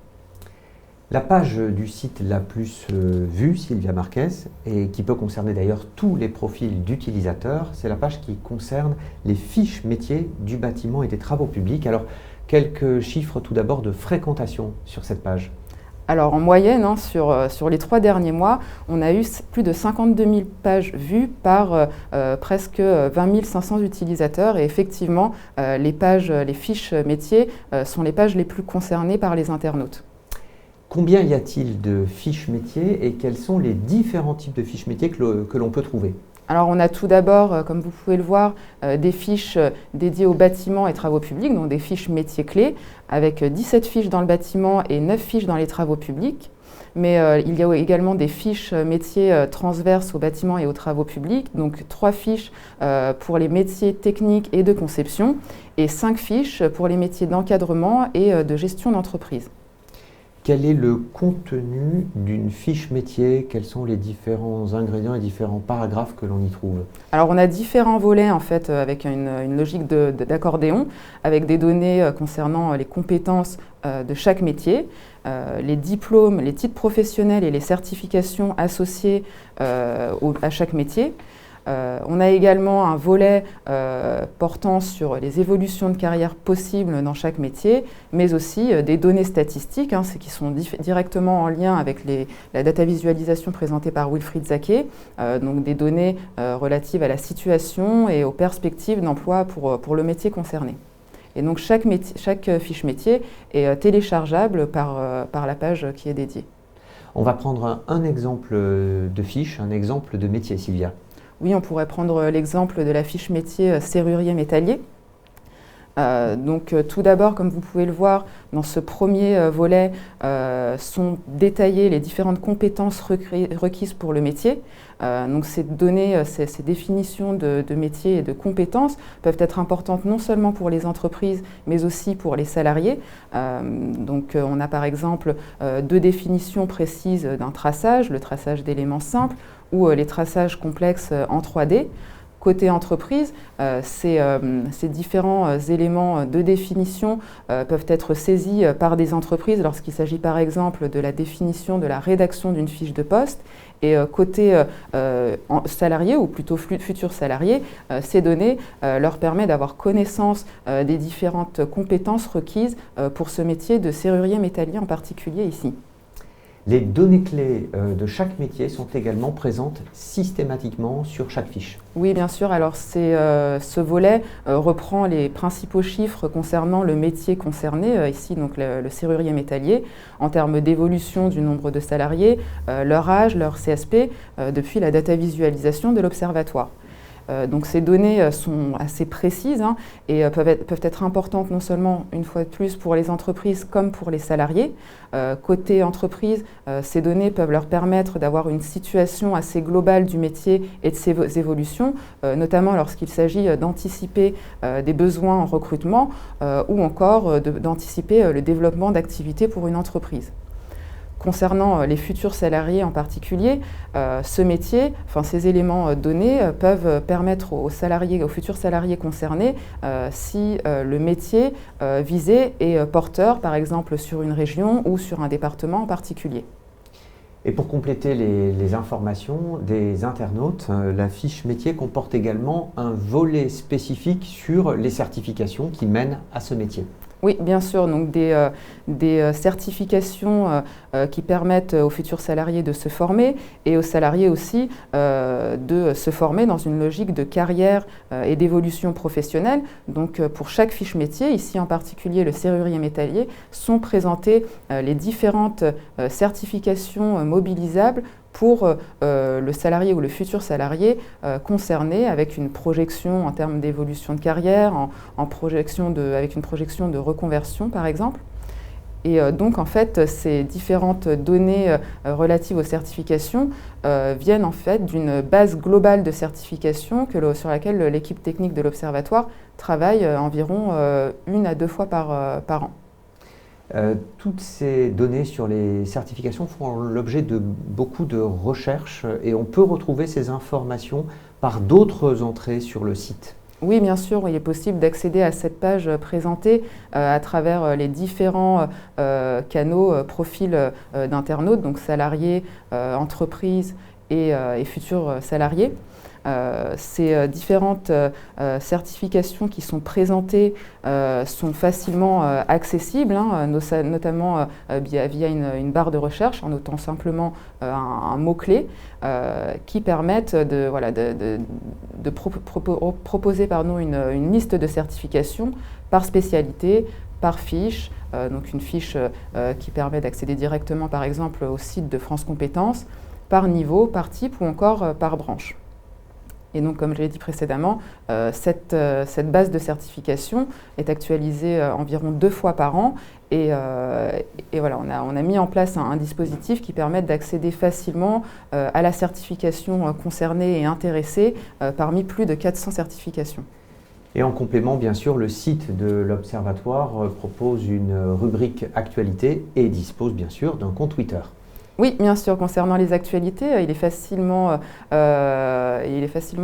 La page du site la plus vue, Sylvia Marquez, et qui peut concerner d'ailleurs tous les profils d'utilisateurs, c'est la page qui concerne les fiches métiers du bâtiment et des travaux publics. Alors, quelques chiffres tout d'abord de fréquentation sur cette page. Alors en moyenne, sur les 3 derniers mois, on a eu plus de 52 000 pages vues par presque 20 500 utilisateurs. Et effectivement, les fiches métiers sont les pages les plus concernées par les internautes. Combien y a-t-il de fiches métiers et quels sont les différents types de fiches métiers que l'on peut trouver? Alors on a tout d'abord, comme vous pouvez le voir, des fiches dédiées aux bâtiments et travaux publics, donc des fiches métiers clés, avec 17 fiches dans le bâtiment et 9 fiches dans les travaux publics. Mais il y a également des fiches métiers transverses aux bâtiments et aux travaux publics, donc 3 fiches pour les métiers techniques et de conception, et 5 fiches pour les métiers d'encadrement et de gestion d'entreprise. Quel est le contenu d'une fiche métier? Quels sont les différents ingrédients et différents paragraphes que l'on y trouve? Alors on a différents volets en fait avec une logique d'accordéon, avec des données concernant les compétences de chaque métier, les diplômes, les titres professionnels et les certifications associées à chaque métier. On a également un volet portant sur les évolutions de carrière possibles dans chaque métier, mais aussi des données statistiques, qui sont directement en lien avec la data visualisation présentée par Wilfried Zaké, donc des données relatives à la situation et aux perspectives d'emploi pour le métier concerné. Et donc chaque fiche métier est téléchargeable par la page qui est dédiée. On va prendre un exemple de fiche, un exemple de métier, Sylvia. Oui, on pourrait prendre l'exemple de la fiche métier serrurier métallier. Tout d'abord, comme vous pouvez le voir, dans ce premier volet sont détaillées les différentes compétences requises pour le métier. Donc ces données, ces définitions de métier et de compétences peuvent être importantes non seulement pour les entreprises, mais aussi pour les salariés. On a par exemple deux définitions précises d'un traçage, le traçage d'éléments simples ou les traçages complexes en 3D. Côté entreprise, ces différents éléments de définition peuvent être saisis par des entreprises lorsqu'il s'agit par exemple de la définition de la rédaction d'une fiche de poste. Et côté salarié, ou plutôt futurs salariés, ces données leur permettent d'avoir connaissance des différentes compétences requises pour ce métier de serrurier métallier en particulier ici. Les données clés de chaque métier sont également présentes systématiquement sur chaque fiche. Oui, bien sûr. Alors, ce volet reprend les principaux chiffres concernant le métier concerné, ici donc le serrurier métallier, en termes d'évolution du nombre de salariés, leur âge, leur CSP, depuis la data visualisation de l'Observatoire. Donc ces données sont assez précises et peuvent être importantes non seulement une fois de plus pour les entreprises comme pour les salariés. Côté entreprise, ces données peuvent leur permettre d'avoir une situation assez globale du métier et de ses évolutions, notamment lorsqu'il s'agit d'anticiper des besoins en recrutement ou encore d'anticiper le développement d'activités pour une entreprise. Concernant les futurs salariés en particulier, ce métier, ces éléments donnés peuvent permettre aux futurs salariés concernés, si le métier visé est porteur, par exemple sur une région ou sur un département en particulier. Et pour compléter les informations des internautes, la fiche métier comporte également un volet spécifique sur les certifications qui mènent à ce métier. Oui, bien sûr, donc des certifications qui permettent aux futurs salariés de se former et aux salariés aussi de se former dans une logique de carrière et d'évolution professionnelle. Donc pour chaque fiche métier, ici en particulier le serrurier métallier, sont présentées les différentes certifications mobilisables pour le salarié ou le futur salarié concerné, avec une projection en termes d'évolution de carrière, avec une projection de reconversion par exemple. Et donc en fait, ces différentes données relatives aux certifications viennent en fait d'une base globale de certification sur laquelle l'équipe technique de l'Observatoire travaille environ 1 à 2 fois par an. Toutes ces données sur les certifications font l'objet de beaucoup de recherches et on peut retrouver ces informations par d'autres entrées sur le site. Oui, bien sûr, il est possible d'accéder à cette page présentée à travers les différents canaux, profils d'internautes, donc salariés, entreprises et futurs salariés. Ces différentes certifications qui sont présentées sont facilement accessibles, notamment via une barre de recherche, en notant simplement un mot-clé qui permettent de proposer une liste de certifications par spécialité, par fiche, donc une fiche qui permet d'accéder directement par exemple au site de France Compétences, par niveau, par type ou encore par branche. Et donc, comme je l'ai dit précédemment, cette base de certification est actualisée environ 2 fois par an. Et voilà, on a mis en place un dispositif qui permet d'accéder facilement à la certification concernée et intéressée parmi plus de 400 certifications. Et en complément, bien sûr, le site de l'Observatoire propose une rubrique actualité et dispose bien sûr d'un compte Twitter. Oui, bien sûr. Concernant les actualités, il est facilement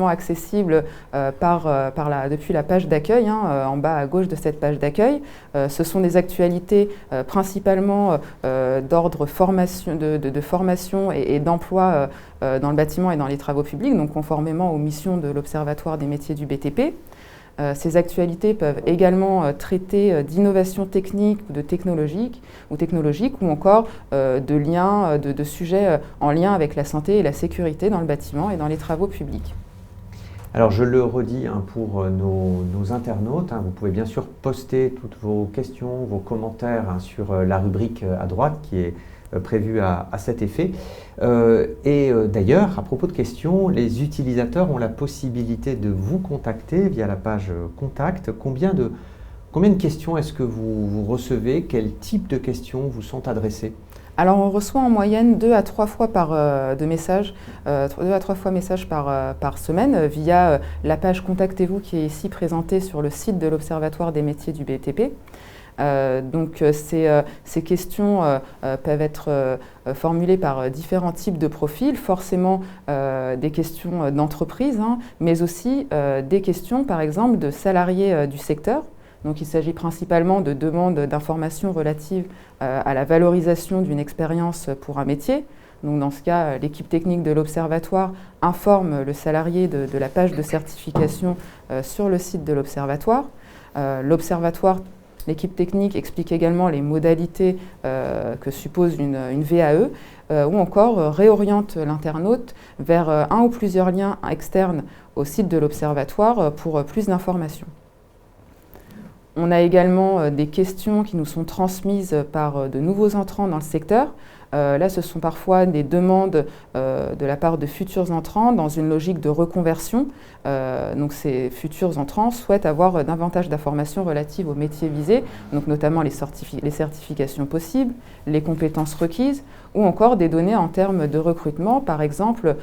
accessible depuis la page d'accueil, en bas à gauche de cette page d'accueil. Ce sont des actualités principalement d'ordre de formation et d'emploi dans le bâtiment et dans les travaux publics, donc conformément aux missions de l'Observatoire des métiers du BTP. Ces actualités peuvent également traiter d'innovation technique ou technologique ou encore de liens, de sujets en lien avec la santé et la sécurité dans le bâtiment et dans les travaux publics. Alors je le redis pour nos internautes, vous pouvez bien sûr poster toutes vos questions, vos commentaires sur la rubrique à droite qui est prévues à cet effet. D'ailleurs, à propos de questions, les utilisateurs ont la possibilité de vous contacter via la page Contact. Combien de questions est-ce que vous recevez? Quel type de questions vous sont adressées? Alors on reçoit en moyenne 2 à 3 fois messages par semaine via la page Contactez-vous qui est ici présentée sur le site de l'Observatoire des métiers du BTP. Ces questions peuvent être formulées par différents types de profils, forcément des questions d'entreprise, mais aussi des questions par exemple de salariés du secteur. Donc il s'agit principalement de demandes d'informations relatives à la valorisation d'une expérience pour un métier. Donc dans ce cas, l'équipe technique de l'Observatoire informe le salarié de la page de certification sur le site de l'Observatoire. L'équipe technique explique également les modalités que suppose une VAE ou encore réoriente l'internaute vers un ou plusieurs liens externes au site de l'Observatoire pour plus d'informations. On a également des questions qui nous sont transmises par de nouveaux entrants dans le secteur. Là, ce sont parfois des demandes de la part de futurs entrants dans une logique de reconversion. Donc ces futurs entrants souhaitent avoir davantage d'informations relatives aux métiers visés, donc notamment les certifications possibles, les compétences requises, ou encore des données en termes de recrutement, par exemple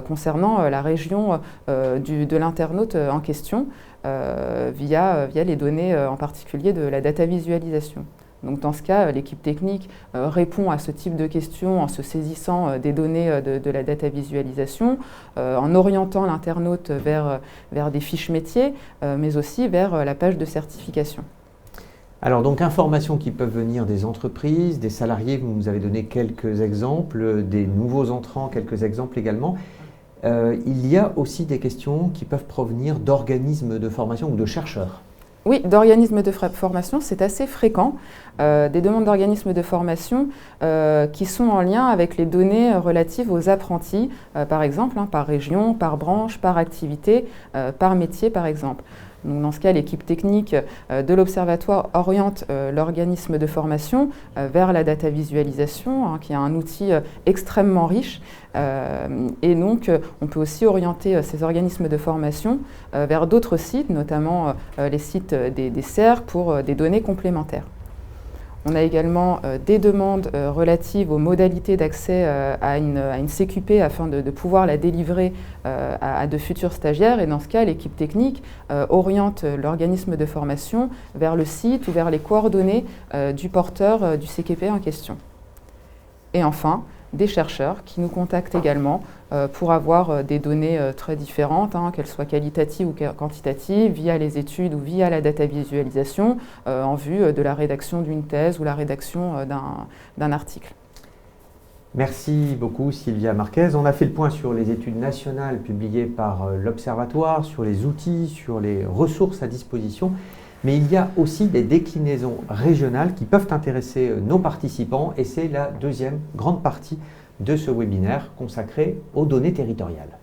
concernant la région de l'internaute en question, via les données en particulier de la data visualisation. Donc dans ce cas, l'équipe technique répond à ce type de questions en se saisissant des données de la data visualisation, en orientant l'internaute vers des fiches métiers, mais aussi vers la page de certification. Alors donc informations qui peuvent venir des entreprises, des salariés, vous nous avez donné quelques exemples, des nouveaux entrants, quelques exemples également. Il y a aussi des questions qui peuvent provenir d'organismes de formation ou de chercheurs. Oui, d'organismes de formation, c'est assez fréquent. Des demandes d'organismes de formation qui sont en lien avec les données relatives aux apprentis, par exemple, par région, par branche, par activité, par métier, par exemple. Donc, dans ce cas, l'équipe technique de l'Observatoire oriente l'organisme de formation vers la data visualisation, qui est un outil extrêmement riche. Et donc, on peut aussi orienter ces organismes de formation vers d'autres sites, notamment les sites des CERC pour des données complémentaires. On a également des demandes relatives aux modalités d'accès à une CQP afin de pouvoir la délivrer à de futurs stagiaires. Et dans ce cas, l'équipe technique oriente l'organisme de formation vers le site ou vers les coordonnées du porteur du CQP en question. Et enfin, des chercheurs qui nous contactent également pour avoir des données très différentes, qu'elles soient qualitatives ou quantitatives, via les études ou via la data visualisation, en vue de la rédaction d'une thèse ou la rédaction d'un article. Merci beaucoup Sylvia Marquez. On a fait le point sur les études nationales publiées par l'Observatoire, sur les outils, sur les ressources à disposition. Mais il y a aussi des déclinaisons régionales qui peuvent intéresser nos participants et c'est la deuxième grande partie de ce webinaire consacré aux données territoriales.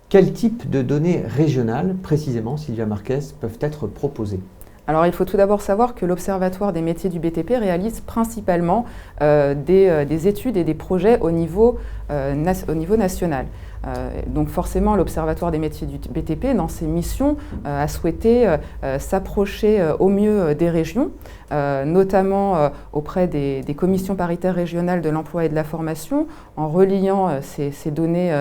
Quel type de données régionales, précisément, Sylvia Marquez, peuvent être proposées ? Alors il faut tout d'abord savoir que l'Observatoire des métiers du BTP réalise principalement des études et des projets au niveau national. Donc forcément, l'Observatoire des métiers du BTP, dans ses missions, a souhaité s'approcher au mieux des régions, notamment auprès des commissions paritaires régionales de l'emploi et de la formation, en reliant ces données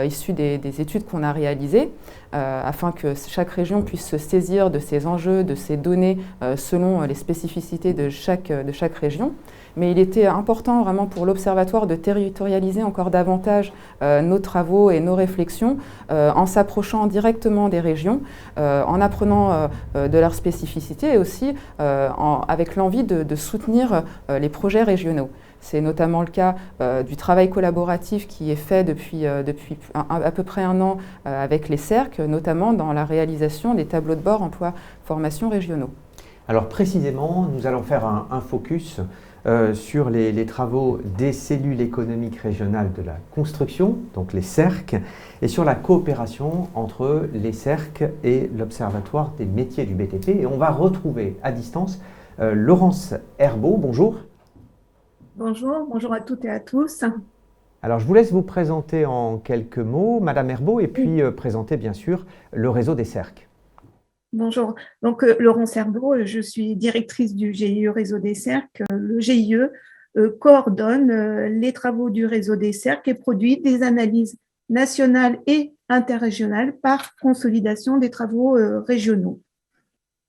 issues des études qu'on a réalisées, afin que chaque région puisse se saisir de ces enjeux, de ces données selon les spécificités de chaque région. Mais il était important vraiment pour l'Observatoire de territorialiser encore davantage nos travaux et nos réflexions en s'approchant directement des régions, en apprenant de leurs spécificités et aussi avec l'envie de soutenir les projets régionaux. C'est notamment le cas du travail collaboratif qui est fait depuis à peu près un an avec les CERC, notamment dans la réalisation des tableaux de bord emploi-formation régionaux. Alors précisément, nous allons faire un focus sur les travaux des cellules économiques régionales de la construction, donc les CERC, et sur la coopération entre les CERC et l'Observatoire des métiers du BTP. Et on va retrouver à distance Laurence Herbault. Bonjour. Bonjour, bonjour à toutes et à tous. Alors je vous laisse vous présenter en quelques mots, Madame Herbault, et puis présenter bien sûr le réseau des CERC. Bonjour, donc Laurence Herbault, je suis directrice du GIE Réseau des CERC. Le GIE coordonne les travaux du réseau des CERC et produit des analyses nationales et interrégionales par consolidation des travaux régionaux.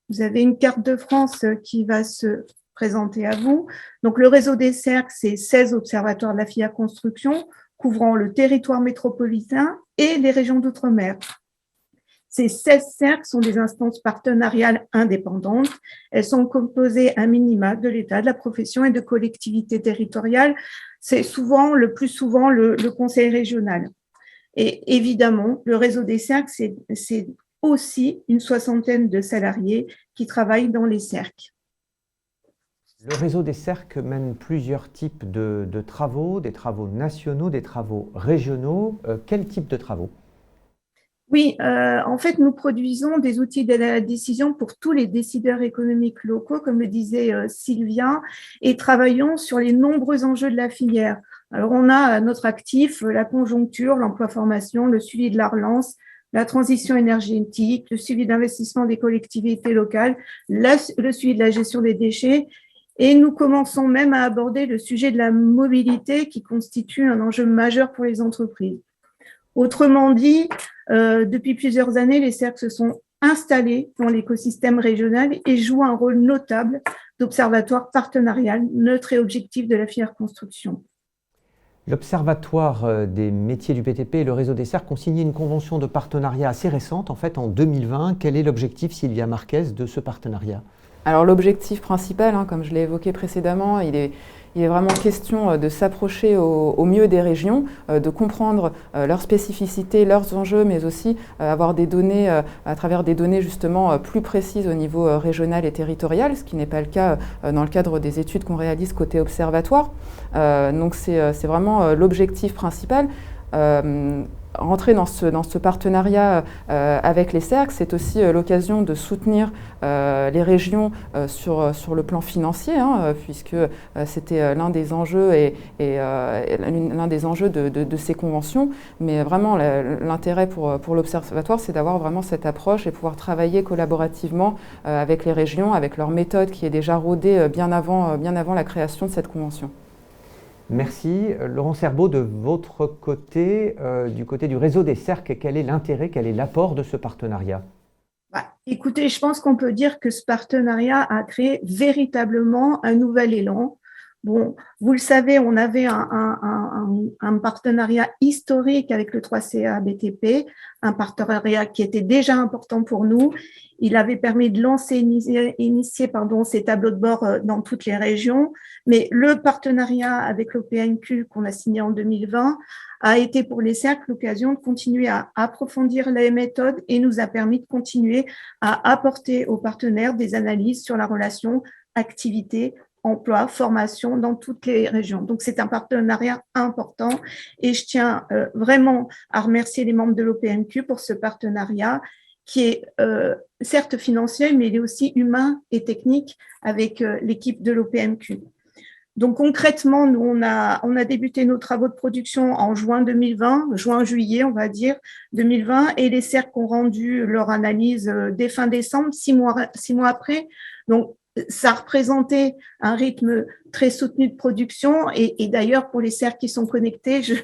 Vous avez une carte de France qui va se présenter à vous. Donc le réseau des CERC, c'est 16 observatoires de la filière construction couvrant le territoire métropolitain et les régions d'outre-mer. Ces 16 CERC sont des instances partenariales indépendantes. Elles sont composées à minima de l'État, de la profession et de collectivités territoriales. C'est le plus souvent le conseil régional. Et évidemment, le réseau des CERC, c'est aussi une soixantaine de salariés qui travaillent dans les CERC. Le réseau des CERC mène plusieurs types de travaux, des travaux nationaux, des travaux régionaux. Quel type de travaux ? Oui, en fait, nous produisons des outils d'aide à la décision pour tous les décideurs économiques locaux, comme le disait Sylvia, et travaillons sur les nombreux enjeux de la filière. Alors, on a à notre actif la conjoncture, l'emploi-formation, le suivi de la relance, la transition énergétique, le suivi d'investissement des collectivités locales, le suivi de la gestion des déchets. Et nous commençons même à aborder le sujet de la mobilité qui constitue un enjeu majeur pour les entreprises. Autrement dit, depuis plusieurs années, les CERC se sont installés dans l'écosystème régional et jouent un rôle notable d'observatoire partenarial, neutre et objectif de la filière construction. L'Observatoire des métiers du BTP et le réseau des CERC ont signé une convention de partenariat assez récente, en fait en 2020. Quel est l'objectif, Sylvia Marquez, de ce partenariat ? Alors l'objectif principal, comme je l'ai évoqué précédemment, il est vraiment question de s'approcher au mieux des régions, de comprendre leurs spécificités, leurs enjeux, mais aussi avoir des données, à travers des données justement plus précises au niveau régional et territorial, ce qui n'est pas le cas dans le cadre des études qu'on réalise côté observatoire. Donc c'est vraiment l'objectif principal. Rentrer dans ce partenariat avec les CERC, c'est aussi l'occasion de soutenir les régions sur le plan financier, puisque c'était l'un des enjeux l'un des enjeux de ces conventions. Mais vraiment, l'intérêt pour l'Observatoire, c'est d'avoir vraiment cette approche et pouvoir travailler collaborativement avec les régions, avec leur méthode qui est déjà rodée bien avant la création de cette convention. Merci. Laurence Herbault, de votre côté, du côté du réseau des CERC, quel est l'intérêt, quel est l'apport de ce partenariat ? Écoutez, je pense qu'on peut dire que ce partenariat a créé véritablement un nouvel élan. Bon, vous le savez, on avait un partenariat historique avec le 3CA BTP, un partenariat qui était déjà important pour nous. Il avait permis de initier ces tableaux de bord dans toutes les régions. Mais le partenariat avec l'OPNQ qu'on a signé en 2020 a été pour les CERC l'occasion de continuer à approfondir les méthodes et nous a permis de continuer à apporter aux partenaires des analyses sur la relation activité, emploi, formation dans toutes les régions. Donc, c'est un partenariat important et je tiens vraiment à remercier les membres de l'OPNQ pour ce partenariat qui est certes financier, mais il est aussi humain et technique avec l'équipe de l'OPNQ. Donc, concrètement, nous, on a débuté nos travaux de production en juin-juillet, on va dire, 2020, et les CERC ont rendu leur analyse dès fin décembre, 6 mois après. Donc, ça représentait un rythme très soutenu de production et d'ailleurs pour les CERC qui sont connectés, je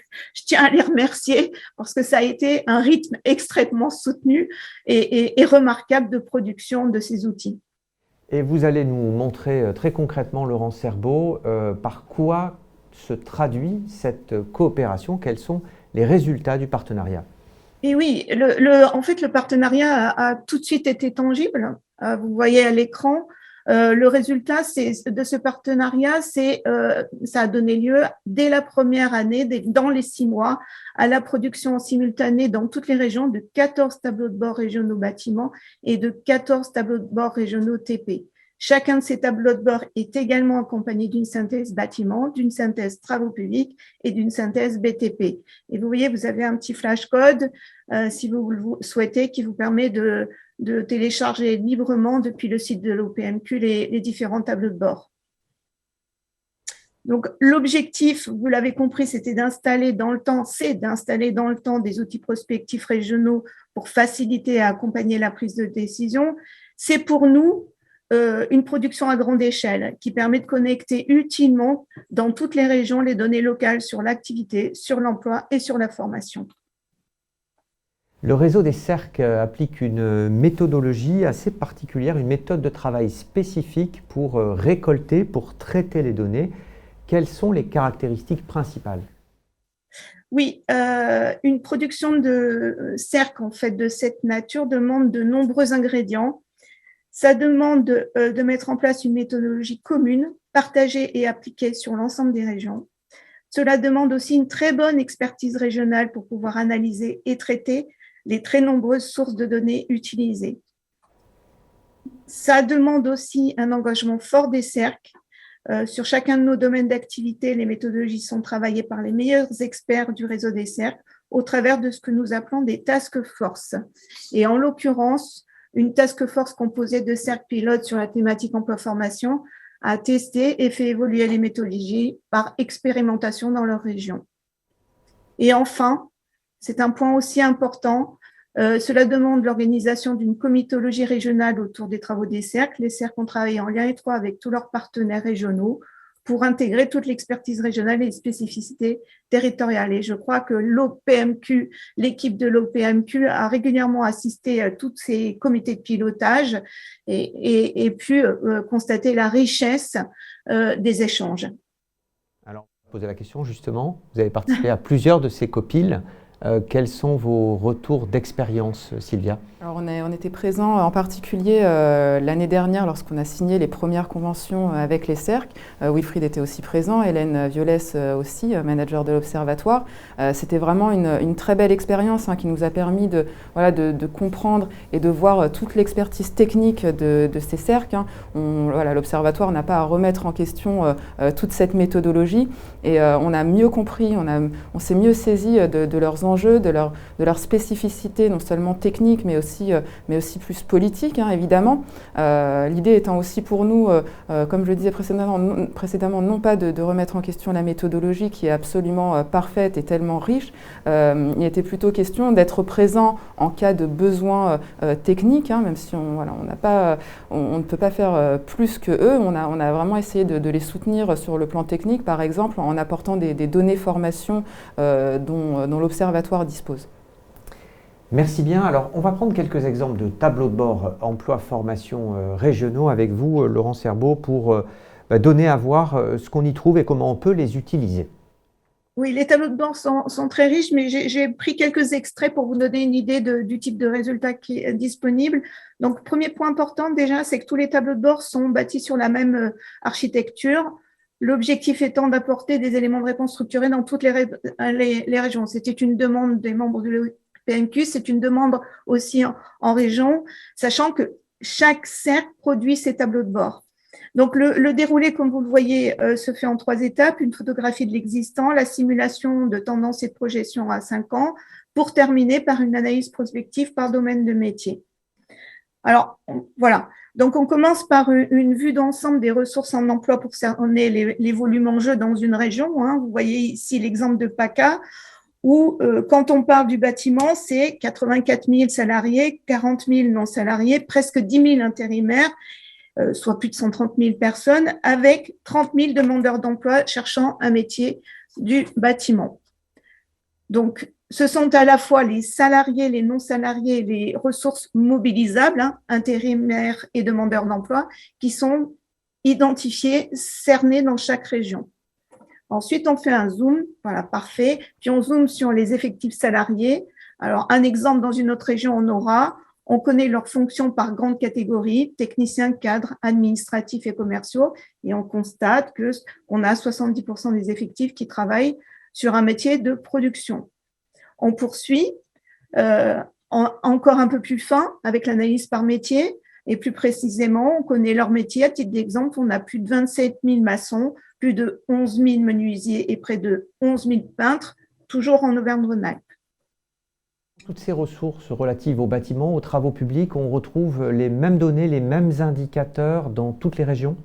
tiens à les remercier parce que ça a été un rythme extrêmement soutenu et remarquable de production de ces outils. Et vous allez nous montrer très concrètement, Laurence Herbault, par quoi se traduit cette coopération, quels sont les résultats du partenariat. Et oui, en fait, le partenariat a tout de suite été tangible. Vous voyez à l'écran, le résultat de ce partenariat, ça a donné lieu dès la première année, dans les 6 mois, à la production simultanée dans toutes les régions de 14 tableaux de bord régionaux bâtiments et de 14 tableaux de bord régionaux TP. Chacun de ces tableaux de bord est également accompagné d'une synthèse bâtiment, d'une synthèse travaux publics et d'une synthèse BTP. Et vous voyez, vous avez un petit flashcode, si vous le souhaitez, qui vous permet de télécharger librement depuis le site de l'OPMQ les différents tableaux de bord. Donc, l'objectif, vous l'avez compris, c'était d'installer dans le temps, des outils prospectifs régionaux pour faciliter et accompagner la prise de décision. C'est pour nous une production à grande échelle qui permet de connecter utilement dans toutes les régions les données locales sur l'activité, sur l'emploi et sur la formation. Le réseau des CERC applique une méthodologie assez particulière, une méthode de travail spécifique pour récolter, pour traiter les données. Quelles sont les caractéristiques principales? Oui, une production de CERC en fait, de cette nature demande de nombreux ingrédients. Ça demande de mettre en place une méthodologie commune, partagée et appliquée sur l'ensemble des régions. Cela demande aussi une très bonne expertise régionale pour pouvoir analyser et traiter les très nombreuses sources de données utilisées. Ça demande aussi un engagement fort des CERC. Sur chacun de nos domaines d'activité, les méthodologies sont travaillées par les meilleurs experts du réseau des CERC au travers de ce que nous appelons des task force. Et en l'occurrence, une task force composée de CERC pilotes sur la thématique emploi-formation a testé et fait évoluer les méthodologies par expérimentation dans leur région. Et enfin, c'est un point aussi important, cela demande l'organisation d'une comitologie régionale autour des travaux des CERC. Les CERC ont travaillé en lien étroit avec tous leurs partenaires régionaux pour intégrer toute l'expertise régionale et les spécificités territoriales. Et je crois que l'OPMQ, l'équipe de l'OPMQ a régulièrement assisté à tous ces comités de pilotage et pu constater la richesse des échanges. Alors, poser la question justement, vous avez participé à plusieurs de ces copiles. Quels sont vos retours d'expérience, Sylvia? Alors on était présents en particulier l'année dernière lorsqu'on a signé les premières conventions avec les CERC. Wilfried était aussi présent, Hélène Violès aussi, manager de l'Observatoire. C'était vraiment une très belle expérience qui nous a permis de comprendre et de voir toute l'expertise technique de ces CERC. L'Observatoire n'a pas à remettre en question toute cette méthodologie et on a mieux compris, on s'est mieux saisi de leurs enjeux, de leurs spécificités, non seulement techniques, mais aussi plus politiques, évidemment. L'idée étant aussi pour nous, comme je le disais précédemment, non pas de remettre en question la méthodologie qui est absolument parfaite et tellement riche, il était plutôt question d'être présent en cas de besoin technique, même si on ne peut pas faire plus que eux. On a vraiment essayé de les soutenir sur le plan technique, par exemple, en apportant des données formation dont l'Observatoire dispose. Merci bien. Alors, on va prendre quelques exemples de tableaux de bord emploi-formation régionaux avec vous, Laurent Serbaud, pour donner à voir ce qu'on y trouve et comment on peut les utiliser. Oui, les tableaux de bord sont très riches, mais j'ai pris quelques extraits pour vous donner une idée du type de résultat qui est disponible. Donc, premier point important déjà, c'est que tous les tableaux de bord sont bâtis sur la même architecture. L'objectif étant d'apporter des éléments de réponse structurés dans toutes les régions. C'était une demande des membres de l'OPMQ, c'est une demande aussi en région, sachant que chaque CERC produit ses tableaux de bord. Donc, le déroulé, comme vous le voyez, se fait en 3 étapes, une photographie de l'existant, la simulation de tendance et de projection à 5 ans, pour terminer par une analyse prospective par domaine de métier. Alors, voilà. Donc, on commence par une vue d'ensemble des ressources en emploi pour cerner les volumes en jeu dans une région. Vous voyez ici l'exemple de PACA, où quand on parle du bâtiment, c'est 84 000 salariés, 40 000 non-salariés, presque 10 000 intérimaires, soit plus de 130 000 personnes, avec 30 000 demandeurs d'emploi cherchant un métier du bâtiment. Donc, ce sont à la fois les salariés, les non-salariés, les ressources mobilisables, intérimaires et demandeurs d'emploi, qui sont identifiés, cernés dans chaque région. Ensuite, on fait un zoom, voilà, parfait. Puis on zoome sur les effectifs salariés. Alors, un exemple, dans une autre région, on connaît leurs fonctions par grandes catégories, techniciens, cadres, administratifs et commerciaux, et on constate qu'on a 70% des effectifs qui travaillent sur un métier de production. On poursuit encore un peu plus fin avec l'analyse par métier. Et plus précisément, on connaît leur métier. À titre d'exemple, on a plus de 27 000 maçons, plus de 11 000 menuisiers et près de 11 000 peintres, toujours en Auvergne-Rhône-Alpes. Toutes ces ressources relatives aux bâtiments, aux travaux publics, on retrouve les mêmes données, les mêmes indicateurs dans toutes les régions?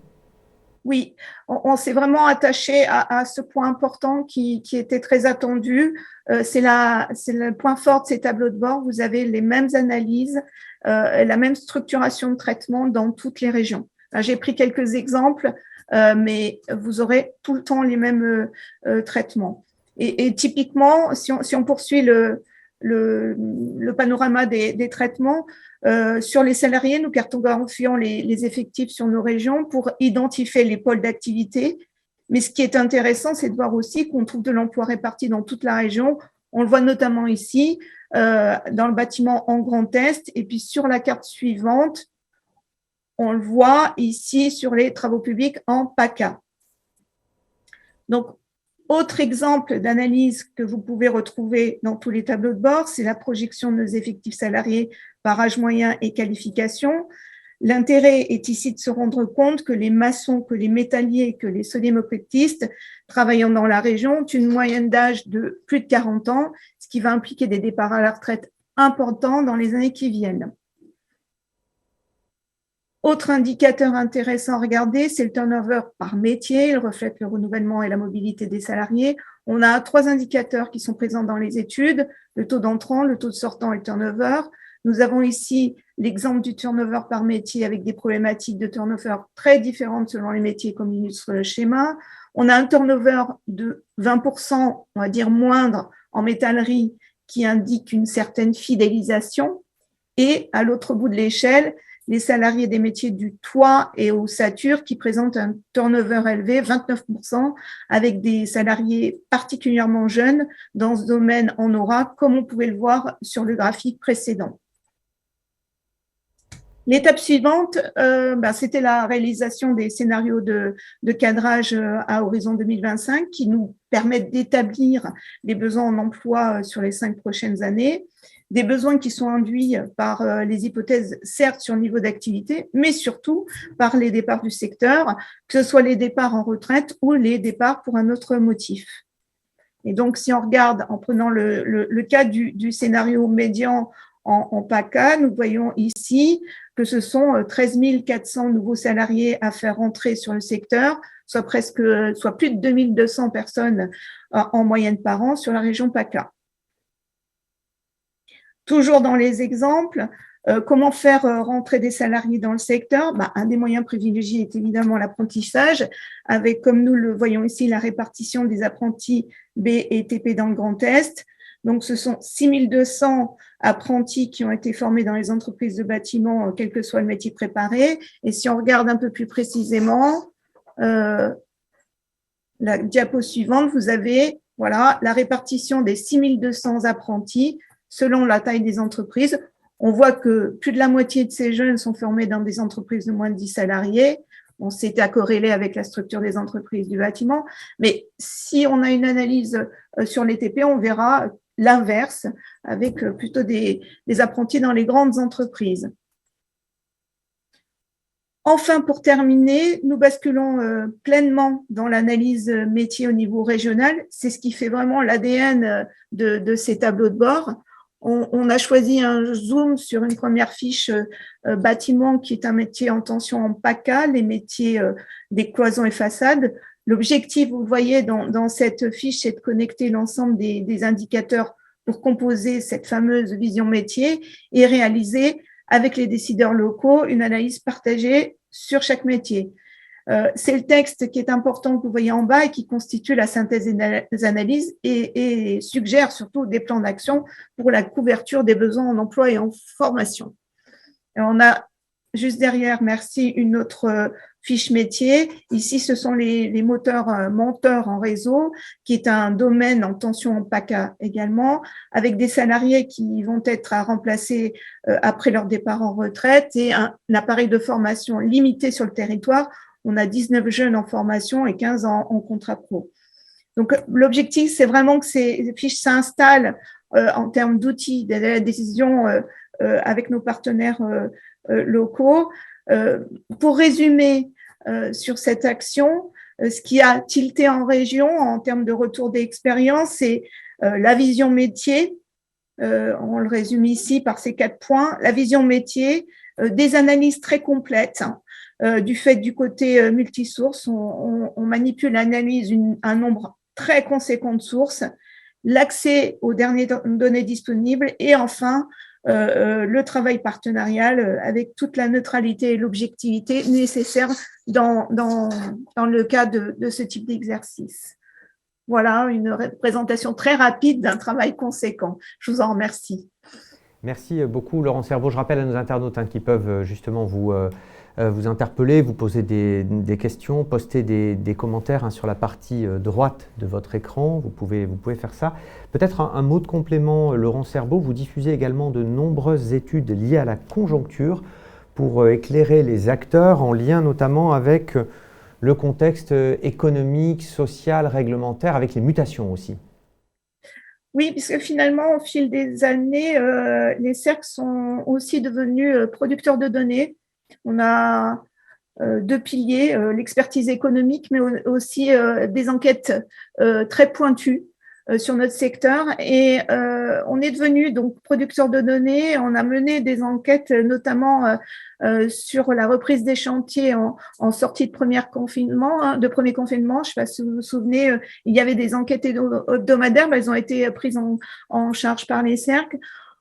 Oui, on s'est vraiment attaché à ce point important qui était très attendu. C'est le point fort de ces tableaux de bord. Vous avez les mêmes analyses, la même structuration de traitement dans toutes les régions. J'ai pris quelques exemples, mais vous aurez tout le temps les mêmes traitements. Et typiquement, si on poursuit le panorama des traitements, sur les salariés, nous cartographions les effectifs sur nos régions pour identifier les pôles d'activité. Mais ce qui est intéressant, c'est de voir aussi qu'on trouve de l'emploi réparti dans toute la région. On le voit notamment ici, dans le bâtiment en Grand Est. Et puis sur la carte suivante, on le voit ici sur les travaux publics en PACA. Donc, autre exemple d'analyse que vous pouvez retrouver dans tous les tableaux de bord, c'est la projection de nos effectifs salariés par âge moyen et qualification. L'intérêt est ici de se rendre compte que les maçons, que les métalliers, que les solémoquettistes travaillant dans la région ont une moyenne d'âge de plus de 40 ans, ce qui va impliquer des départs à la retraite importants dans les années qui viennent. Autre indicateur intéressant à regarder, c'est le turnover par métier. Il reflète le renouvellement et la mobilité des salariés. On a 3 indicateurs qui sont présents dans les études, le taux d'entrant, le taux de sortant et le turnover. Nous avons ici l'exemple du turnover par métier avec des problématiques de turnover très différentes selon les métiers comme illustre le schéma. On a un turnover de 20%, on va dire moindre, en métallerie qui indique une certaine fidélisation. Et à l'autre bout de l'échelle, les salariés des métiers du toit et ossature qui présentent un turnover élevé, 29%, avec des salariés particulièrement jeunes dans ce domaine en aura, comme on pouvait le voir sur le graphique précédent. L'étape suivante, c'était la réalisation des scénarios de cadrage à horizon 2025 qui nous permettent d'établir les besoins en emploi sur les 5 prochaines années. Des besoins qui sont induits par les hypothèses, certes, sur le niveau d'activité, mais surtout par les départs du secteur, que ce soit les départs en retraite ou les départs pour un autre motif. Et donc, si on regarde en prenant le cas du scénario médian en PACA, nous voyons ici que ce sont 13 400 nouveaux salariés à faire entrer sur le secteur, soit plus de 2200 personnes en moyenne par an sur la région PACA. Toujours dans les exemples, comment faire rentrer des salariés dans le secteur? Un des moyens privilégiés est évidemment l'apprentissage, avec, comme nous le voyons ici, la répartition des apprentis B et TP dans le Grand Est. Donc, ce sont 6 200 apprentis qui ont été formés dans les entreprises de bâtiment, quel que soit le métier préparé. Et si on regarde un peu plus précisément, la diapo suivante, vous avez la répartition des 6 200 apprentis selon la taille des entreprises. On voit que plus de la moitié de ces jeunes sont formés dans des entreprises de moins de 10 salariés. On s'est corrélé avec la structure des entreprises du bâtiment. Mais si on a une analyse sur les TP, on verra l'inverse, avec plutôt des apprentis dans les grandes entreprises. Enfin, pour terminer, nous basculons pleinement dans l'analyse métier au niveau régional. C'est ce qui fait vraiment l'ADN de ces tableaux de bord. On a choisi un zoom sur une première fiche bâtiment qui est un métier en tension en PACA, les métiers des cloisons et façades. L'objectif, vous le voyez dans cette fiche, c'est de connecter l'ensemble des indicateurs pour composer cette fameuse vision métier et réaliser avec les décideurs locaux une analyse partagée sur chaque métier. C'est le texte qui est important que vous voyez en bas et qui constitue la synthèse des analyses et suggère surtout des plans d'action pour la couverture des besoins en emploi et en formation. Et on a juste derrière, merci, une autre fiche métier. Ici, ce sont les moteurs monteurs en réseau, qui est un domaine en tension en PACA également, avec des salariés qui vont être à remplacer après leur départ en retraite et un appareil de formation limité sur le territoire. On a 19 jeunes en formation et 15 en contrat pro. Donc, l'objectif, c'est vraiment que ces fiches s'installent en termes d'outils de la décision avec nos partenaires locaux. Pour résumer sur cette action, ce qui a tilté en région en termes de retour d'expérience, c'est la vision métier. On le résume ici par ces 4 points. La vision métier, des analyses très complètes. Du fait du côté multisource, on manipule l'analyse un nombre très conséquent de sources, l'accès aux dernières données disponibles et enfin le travail partenarial avec toute la neutralité et l'objectivité nécessaires dans le cas de ce type d'exercice. Voilà une présentation très rapide d'un travail conséquent. Je vous en remercie. Merci beaucoup Laurence Herbault. Je rappelle à nos internautes qui peuvent justement vous interpeller, vous poser des questions, poster des commentaires sur la partie droite de votre écran. Vous pouvez faire ça. Peut-être un mot de complément, Laurence Herbault. Vous diffusez également de nombreuses études liées à la conjoncture pour éclairer les acteurs en lien notamment avec le contexte économique, social, réglementaire, avec les mutations aussi. Oui, puisque finalement, au fil des années, les cercles sont aussi devenus producteurs de données. On a 2 piliers, l'expertise économique, mais aussi des enquêtes très pointues sur notre secteur. Et on est devenu donc producteur de données. On a mené des enquêtes, notamment sur la reprise des chantiers en sortie de premier confinement. Je ne sais pas si vous vous souvenez, il y avait des enquêtes hebdomadaires, elles ont été prises en charge par les cercles.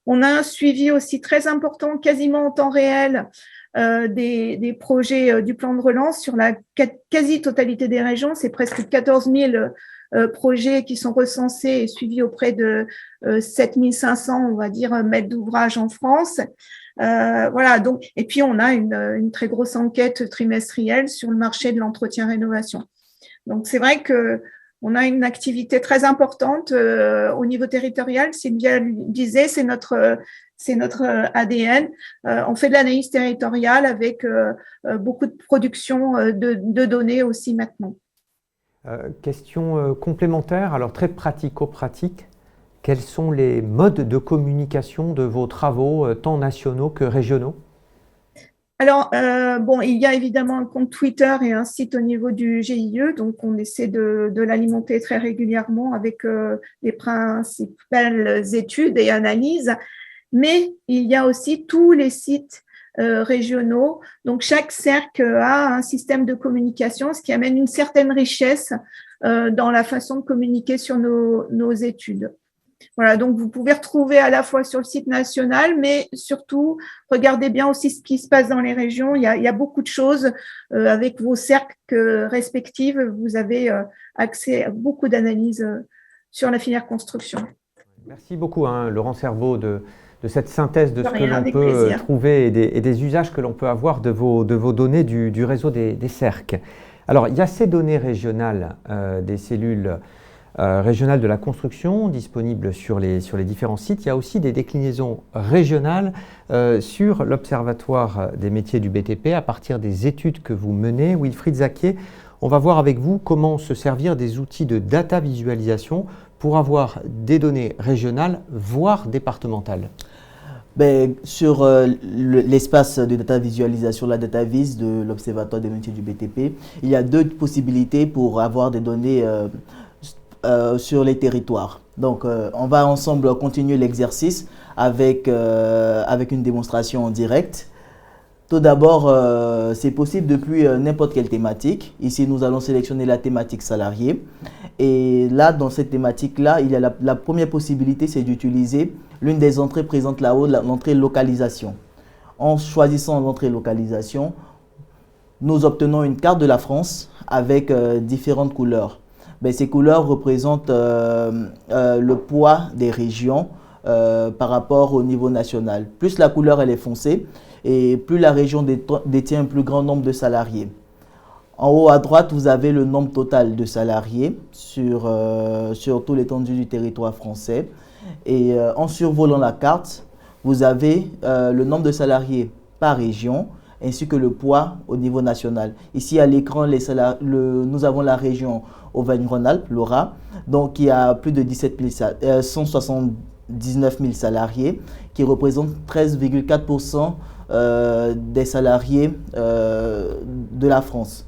On a un suivi aussi très important, quasiment en temps réel, des projets du plan de relance sur la quasi-totalité des régions. C'est presque 14 000 projets qui sont recensés et suivis auprès de 7 500, on va dire, maîtres d'ouvrage en France. Voilà, donc, et puis on a une très grosse enquête trimestrielle sur le marché de l'entretien-rénovation. Donc c'est vrai que on a une activité très importante au niveau territorial. Sylvia le disait, c'est notre ADN. On fait de l'analyse territoriale avec beaucoup de production de données aussi maintenant. Question complémentaire, alors très pratico-pratique. Quels sont les modes de communication de vos travaux, tant nationaux que régionaux? Alors, il y a évidemment un compte Twitter et un site au niveau du GIE, donc on essaie de l'alimenter très régulièrement avec les principales études et analyses, mais il y a aussi tous les sites régionaux. Donc, chaque cercle a un système de communication, ce qui amène une certaine richesse dans la façon de communiquer sur nos études. Voilà, donc vous pouvez retrouver à la fois sur le site national, mais surtout, regardez bien aussi ce qui se passe dans les régions. Il y a beaucoup de choses avec vos cercles respectifs. Vous avez accès à beaucoup d'analyses sur la filière construction. Merci beaucoup, Laurence Herbault, de cette synthèse de ce que l'on peut plaisir. trouver et des usages que l'on peut avoir de vos données du réseau des cercles. Alors, il y a ces données régionales des cellules régionales de la construction disponibles sur les différents sites. Il y a aussi des déclinaisons régionales sur l'Observatoire des métiers du BTP à partir des études que vous menez. Wilfried Zaquier, on va voir avec vous comment se servir des outils de data visualisation pour avoir des données régionales, voire départementales. Sur l'espace de data visualisation, la data vis de l'Observatoire des métiers du BTP, il y a 2 possibilités pour avoir des données sur les territoires. Donc, on va ensemble continuer l'exercice avec une démonstration en direct. Tout d'abord, c'est possible depuis n'importe quelle thématique. Ici, nous allons sélectionner la thématique salarié. Et là, dans cette thématique-là, il y a la première possibilité, c'est d'utiliser l'une des entrées présentes là-haut, l'entrée localisation. En choisissant l'entrée localisation, nous obtenons une carte de la France avec différentes couleurs. Ces couleurs représentent le poids des régions par rapport au niveau national. Plus la couleur elle est foncée et plus la région détient un plus grand nombre de salariés. En haut à droite, vous avez le nombre total de salariés sur tout l'étendue du territoire français. Et en survolant la carte, vous avez le nombre de salariés par région ainsi que le poids au niveau national. Ici à l'écran, nous avons la région Auvergne-Rhône-Alpes, l'ORA, donc qui a plus de 179 000 salariés, qui représentent 13,4% des salariés de la France.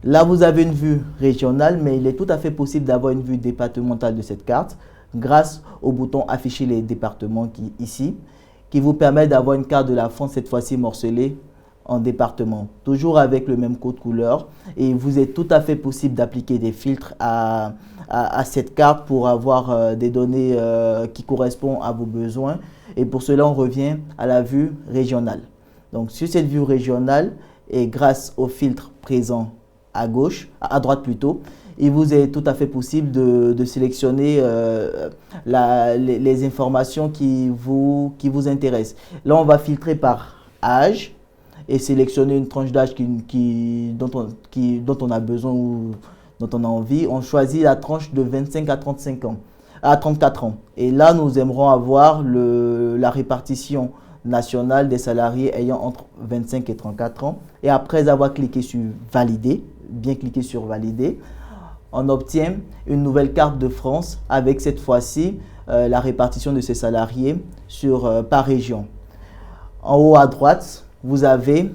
Là, vous avez une vue régionale, mais il est tout à fait possible d'avoir une vue départementale de cette carte grâce au bouton « Afficher les départements » ici, qui vous permet d'avoir une carte de la France, cette fois-ci morcelée en départements, toujours avec le même code couleur. Et il vous est tout à fait possible d'appliquer des filtres à cette carte pour avoir des données qui correspondent à vos besoins. Et pour cela, on revient à la vue régionale. Donc, sur cette vue régionale, et grâce au filtre présent à gauche, à droite plutôt, il vous est tout à fait possible de sélectionner les informations qui vous intéressent. Là, on va filtrer par âge et sélectionner une tranche d'âge dont on a besoin ou dont on a envie. On choisit la tranche de 25 à 35 ans, à 34 ans. Et là, nous aimerons avoir la répartition nationale des salariés ayant entre 25 et 34 ans. Et après avoir cliqué sur Valider, bien cliquer sur Valider, on obtient une nouvelle carte de France avec cette fois-ci la répartition de ces salariés par région. En haut à droite, vous avez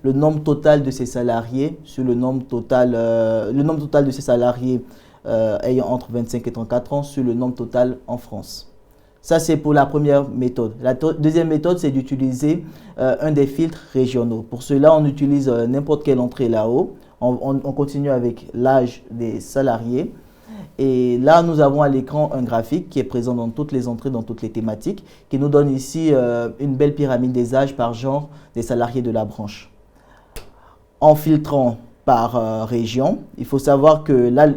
le nombre total de ces salariés sur le nombre total de ces salariés ayant entre 25 et 34 ans sur le nombre total en France. Ça, c'est pour la première méthode. La deuxième méthode, c'est d'utiliser un des filtres régionaux. Pour cela, on utilise n'importe quelle entrée là-haut. On continue avec l'âge des salariés. Et là, nous avons à l'écran un graphique qui est présent dans toutes les entrées, dans toutes les thématiques, qui nous donne ici une belle pyramide des âges par genre des salariés de la branche. En filtrant par région, il faut savoir que là,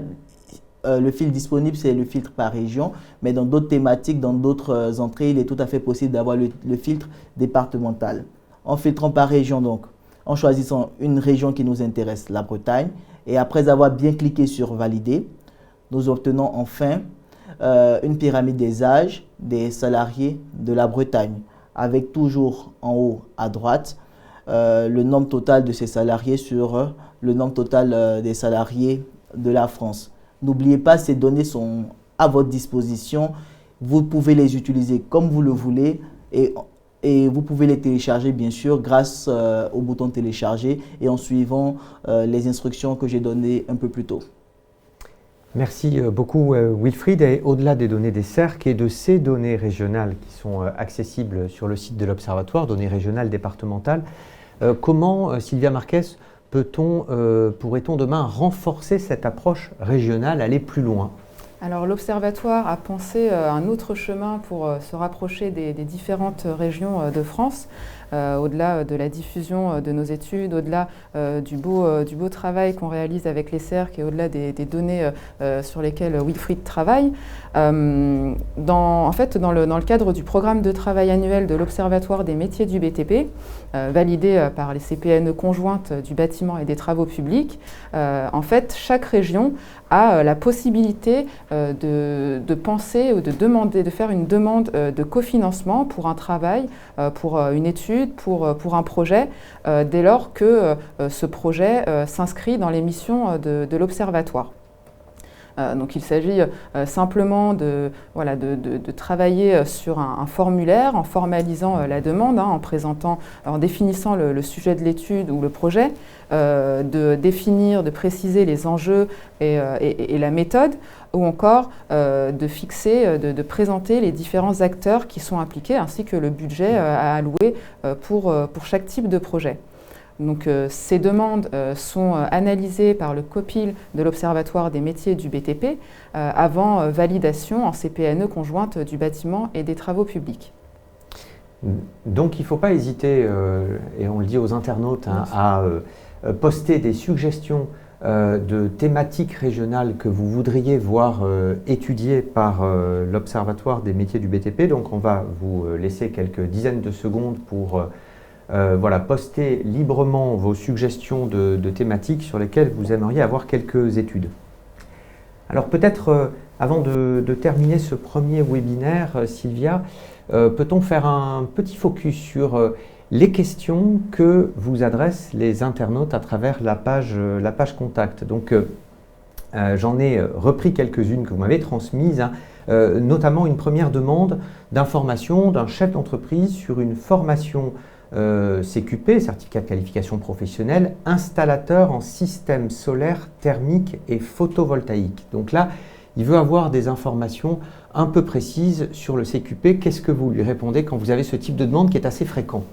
le filtre disponible, c'est le filtre par région, mais dans d'autres thématiques, dans d'autres entrées, il est tout à fait possible d'avoir le filtre départemental. En filtrant par région, donc, en choisissant une région qui nous intéresse, la Bretagne, et après avoir bien cliqué sur Valider, nous obtenons enfin une pyramide des âges des salariés de la Bretagne, avec toujours en haut à droite le nombre total de ces salariés sur le nombre total des salariés de la France. N'oubliez pas, ces données sont à votre disposition. Vous pouvez les utiliser comme vous le voulez et vous pouvez les télécharger bien sûr grâce au bouton télécharger et en suivant les instructions que j'ai données un peu plus tôt. Merci beaucoup Wilfried. Et au-delà des données des CERC et de ces données régionales qui sont accessibles sur le site de l'Observatoire, données régionales départementales, comment, Sylvia Marquez, pourrait-on demain renforcer cette approche régionale, aller plus loin? Alors l'Observatoire a pensé un autre chemin pour se rapprocher des différentes régions de France, au-delà de la diffusion de nos études, au-delà du beau travail qu'on réalise avec les CERC et au-delà des données sur lesquelles Wilfried travaille. Dans le cadre du programme de travail annuel de l'Observatoire des métiers du BTP, validé par les CPNE conjointes du bâtiment et des travaux publics, en fait, chaque région a la possibilité de penser ou de faire une demande de cofinancement pour un travail, pour une étude, pour un projet, dès lors que ce projet s'inscrit dans les missions de l'Observatoire. Donc il s'agit simplement de travailler sur un formulaire en formalisant la demande, en définissant le sujet de l'étude ou le projet, de définir, de préciser les enjeux et la méthode, ou encore de fixer, de présenter les différents acteurs qui sont impliqués ainsi que le budget à allouer pour chaque type de projet. Donc, ces demandes sont analysées par le COPIL de l'Observatoire des métiers du BTP avant validation en CPNE conjointe du bâtiment et des travaux publics. Donc il ne faut pas hésiter, et on le dit aux internautes, à poster des suggestions de thématiques régionales que vous voudriez voir étudiées par l'Observatoire des métiers du BTP. Donc on va vous laisser quelques dizaines de secondes pour poster librement vos suggestions de thématiques sur lesquelles vous aimeriez avoir quelques études. Alors peut-être, avant de terminer ce premier webinaire, Sylvia, peut-on faire un petit focus sur les questions que vous adressent les internautes à travers la page contact. Donc, J'en ai repris quelques-unes que vous m'avez transmises, hein, notamment une première demande d'information d'un chef d'entreprise sur une formation CQP, certificat de qualification professionnelle, installateur en système solaire, thermique et photovoltaïque. Donc là, il veut avoir des informations un peu précises sur le CQP. Qu'est-ce que vous lui répondez quand vous avez ce type de demande qui est assez fréquent ?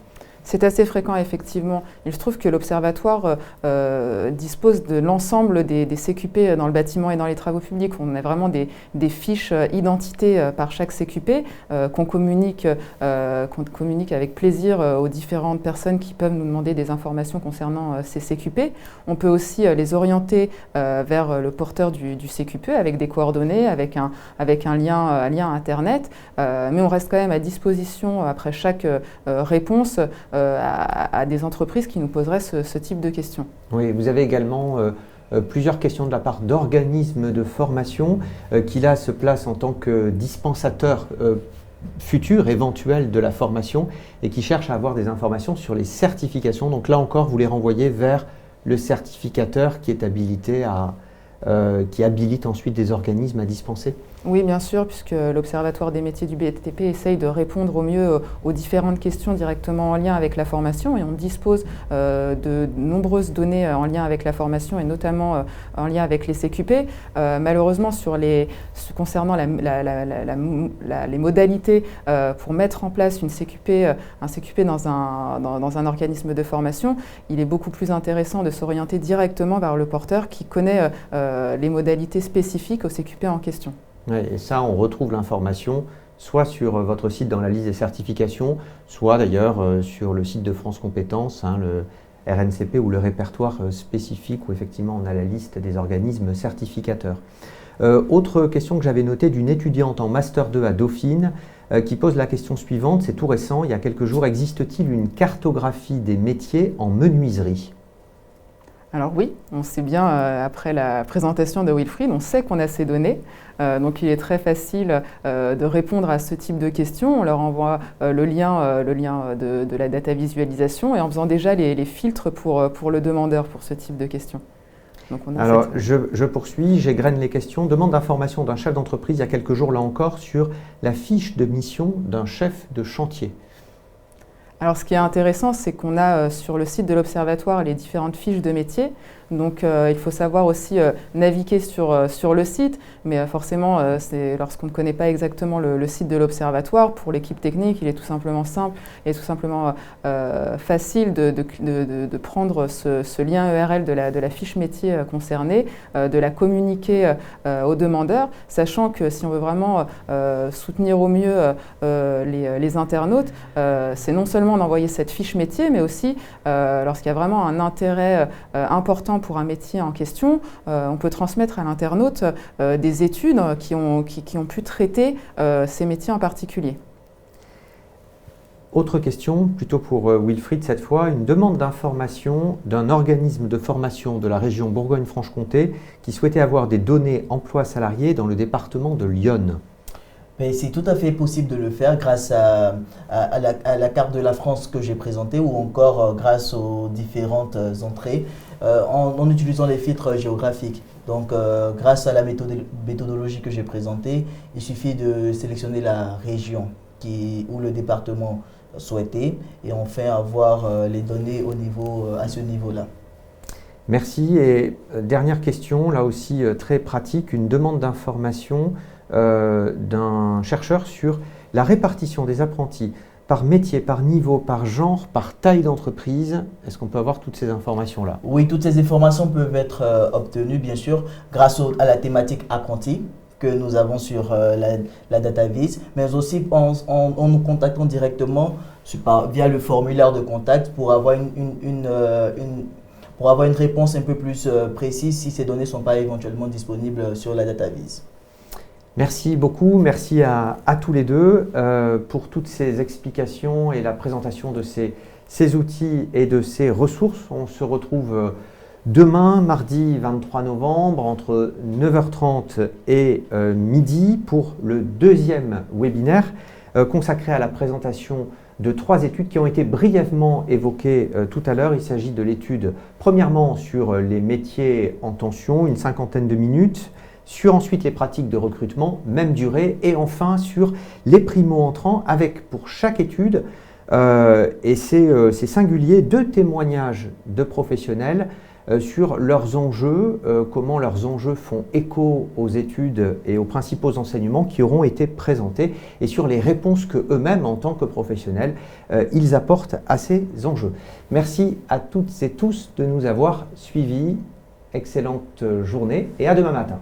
C'est assez fréquent, effectivement. Il se trouve que l'Observatoire dispose de l'ensemble des CQP dans le bâtiment et dans les travaux publics. On a vraiment des fiches identité par chaque CQP qu'on communique avec plaisir aux différentes personnes qui peuvent nous demander des informations concernant ces CQP. On peut aussi les orienter vers le porteur du CQP avec des coordonnées, avec un lien Internet. Mais on reste quand même à disposition après chaque réponse à des entreprises qui nous poseraient ce type de questions. Oui, vous avez également plusieurs questions de la part d'organismes de formation qui là se placent en tant que dispensateurs futurs, éventuels de la formation et qui cherchent à avoir des informations sur les certifications. Donc là encore, vous les renvoyez vers le certificateur qui est habilité qui habilite ensuite des organismes à dispenser. Oui, bien sûr, puisque l'Observatoire des métiers du BTP essaye de répondre au mieux aux différentes questions directement en lien avec la formation et on dispose de nombreuses données en lien avec la formation et notamment en lien avec les CQP. Malheureusement, concernant les modalités pour mettre en place un CQP dans un organisme de formation, il est beaucoup plus intéressant de s'orienter directement vers le porteur qui connaît les modalités spécifiques au CQP en question. Ouais, et ça, on retrouve l'information soit sur votre site dans la liste des certifications, soit d'ailleurs sur le site de France Compétences, hein, le RNCP ou le répertoire spécifique où effectivement on a la liste des organismes certificateurs. Autre question que j'avais notée d'une étudiante en Master 2 à Dauphine qui pose la question suivante, c'est tout récent, il y a quelques jours, existe-t-il une cartographie des métiers en menuiserie ? Alors oui, on sait bien, après la présentation de Wilfried, on sait qu'on a ces données. Donc il est très facile de répondre à ce type de questions. On leur envoie le lien de la data visualisation et en faisant déjà les filtres pour le demandeur pour ce type de questions. Donc alors je poursuis, j'égrène les questions. Demande d'information d'un chef d'entreprise il y a quelques jours là encore sur la fiche de mission d'un chef de chantier. Alors ce qui est intéressant, c'est qu'on a sur le site de l'Observatoire les différentes fiches de métier. Donc il faut savoir aussi naviguer sur le site, mais forcément, c'est lorsqu'on ne connaît pas exactement le site de l'Observatoire, pour l'équipe technique, il est tout simplement simple et tout simplement facile de prendre ce lien URL de la fiche métier concernée, de la communiquer aux demandeurs, sachant que si on veut vraiment soutenir au mieux les internautes, c'est non seulement d'envoyer cette fiche métier, mais aussi lorsqu'il y a vraiment un intérêt important pour un métier en question, on peut transmettre à l'internaute des études qui ont pu traiter ces métiers en particulier. Autre question, plutôt pour Wilfried cette fois, une demande d'information d'un organisme de formation de la région Bourgogne-Franche-Comté qui souhaitait avoir des données emploi salariés dans le département de l'Yonne. C'est tout à fait possible de le faire grâce à la carte de la France que j'ai présentée ou encore grâce aux différentes entrées en utilisant les filtres géographiques. Donc grâce à la méthodologie que j'ai présentée, il suffit de sélectionner la région ou le département souhaité et on fait avoir les données à ce niveau-là. Merci. Et dernière question, là aussi très pratique, une demande d'information d'un chercheur sur la répartition des apprentis par métier, par niveau, par genre, par taille d'entreprise. Est-ce qu'on peut avoir toutes ces informations-là? Oui, toutes ces informations peuvent être obtenues, bien sûr, grâce à la thématique apprenti que nous avons sur la DataVis, mais aussi en nous contactant directement via le formulaire de contact pour avoir une réponse un peu plus précise si ces données ne sont pas éventuellement disponibles sur la DataVis. Merci beaucoup, merci à tous les deux pour toutes ces explications et la présentation de ces outils et de ces ressources. On se retrouve demain, mardi 23 novembre, entre 9h30 et midi pour le deuxième webinaire consacré à la présentation de 3 études qui ont été brièvement évoquées tout à l'heure. Il s'agit de l'étude, premièrement, sur les métiers en tension, une 50aine de minutes, sur ensuite les pratiques de recrutement, même durée, et enfin sur les primo-entrants, avec pour chaque étude, et c'est singulier, 2 témoignages de professionnels sur leurs enjeux, comment leurs enjeux font écho aux études et aux principaux enseignements qui auront été présentés, et sur les réponses que eux-mêmes, en tant que professionnels, ils apportent à ces enjeux. Merci à toutes et tous de nous avoir suivis. Excellente journée et à demain matin.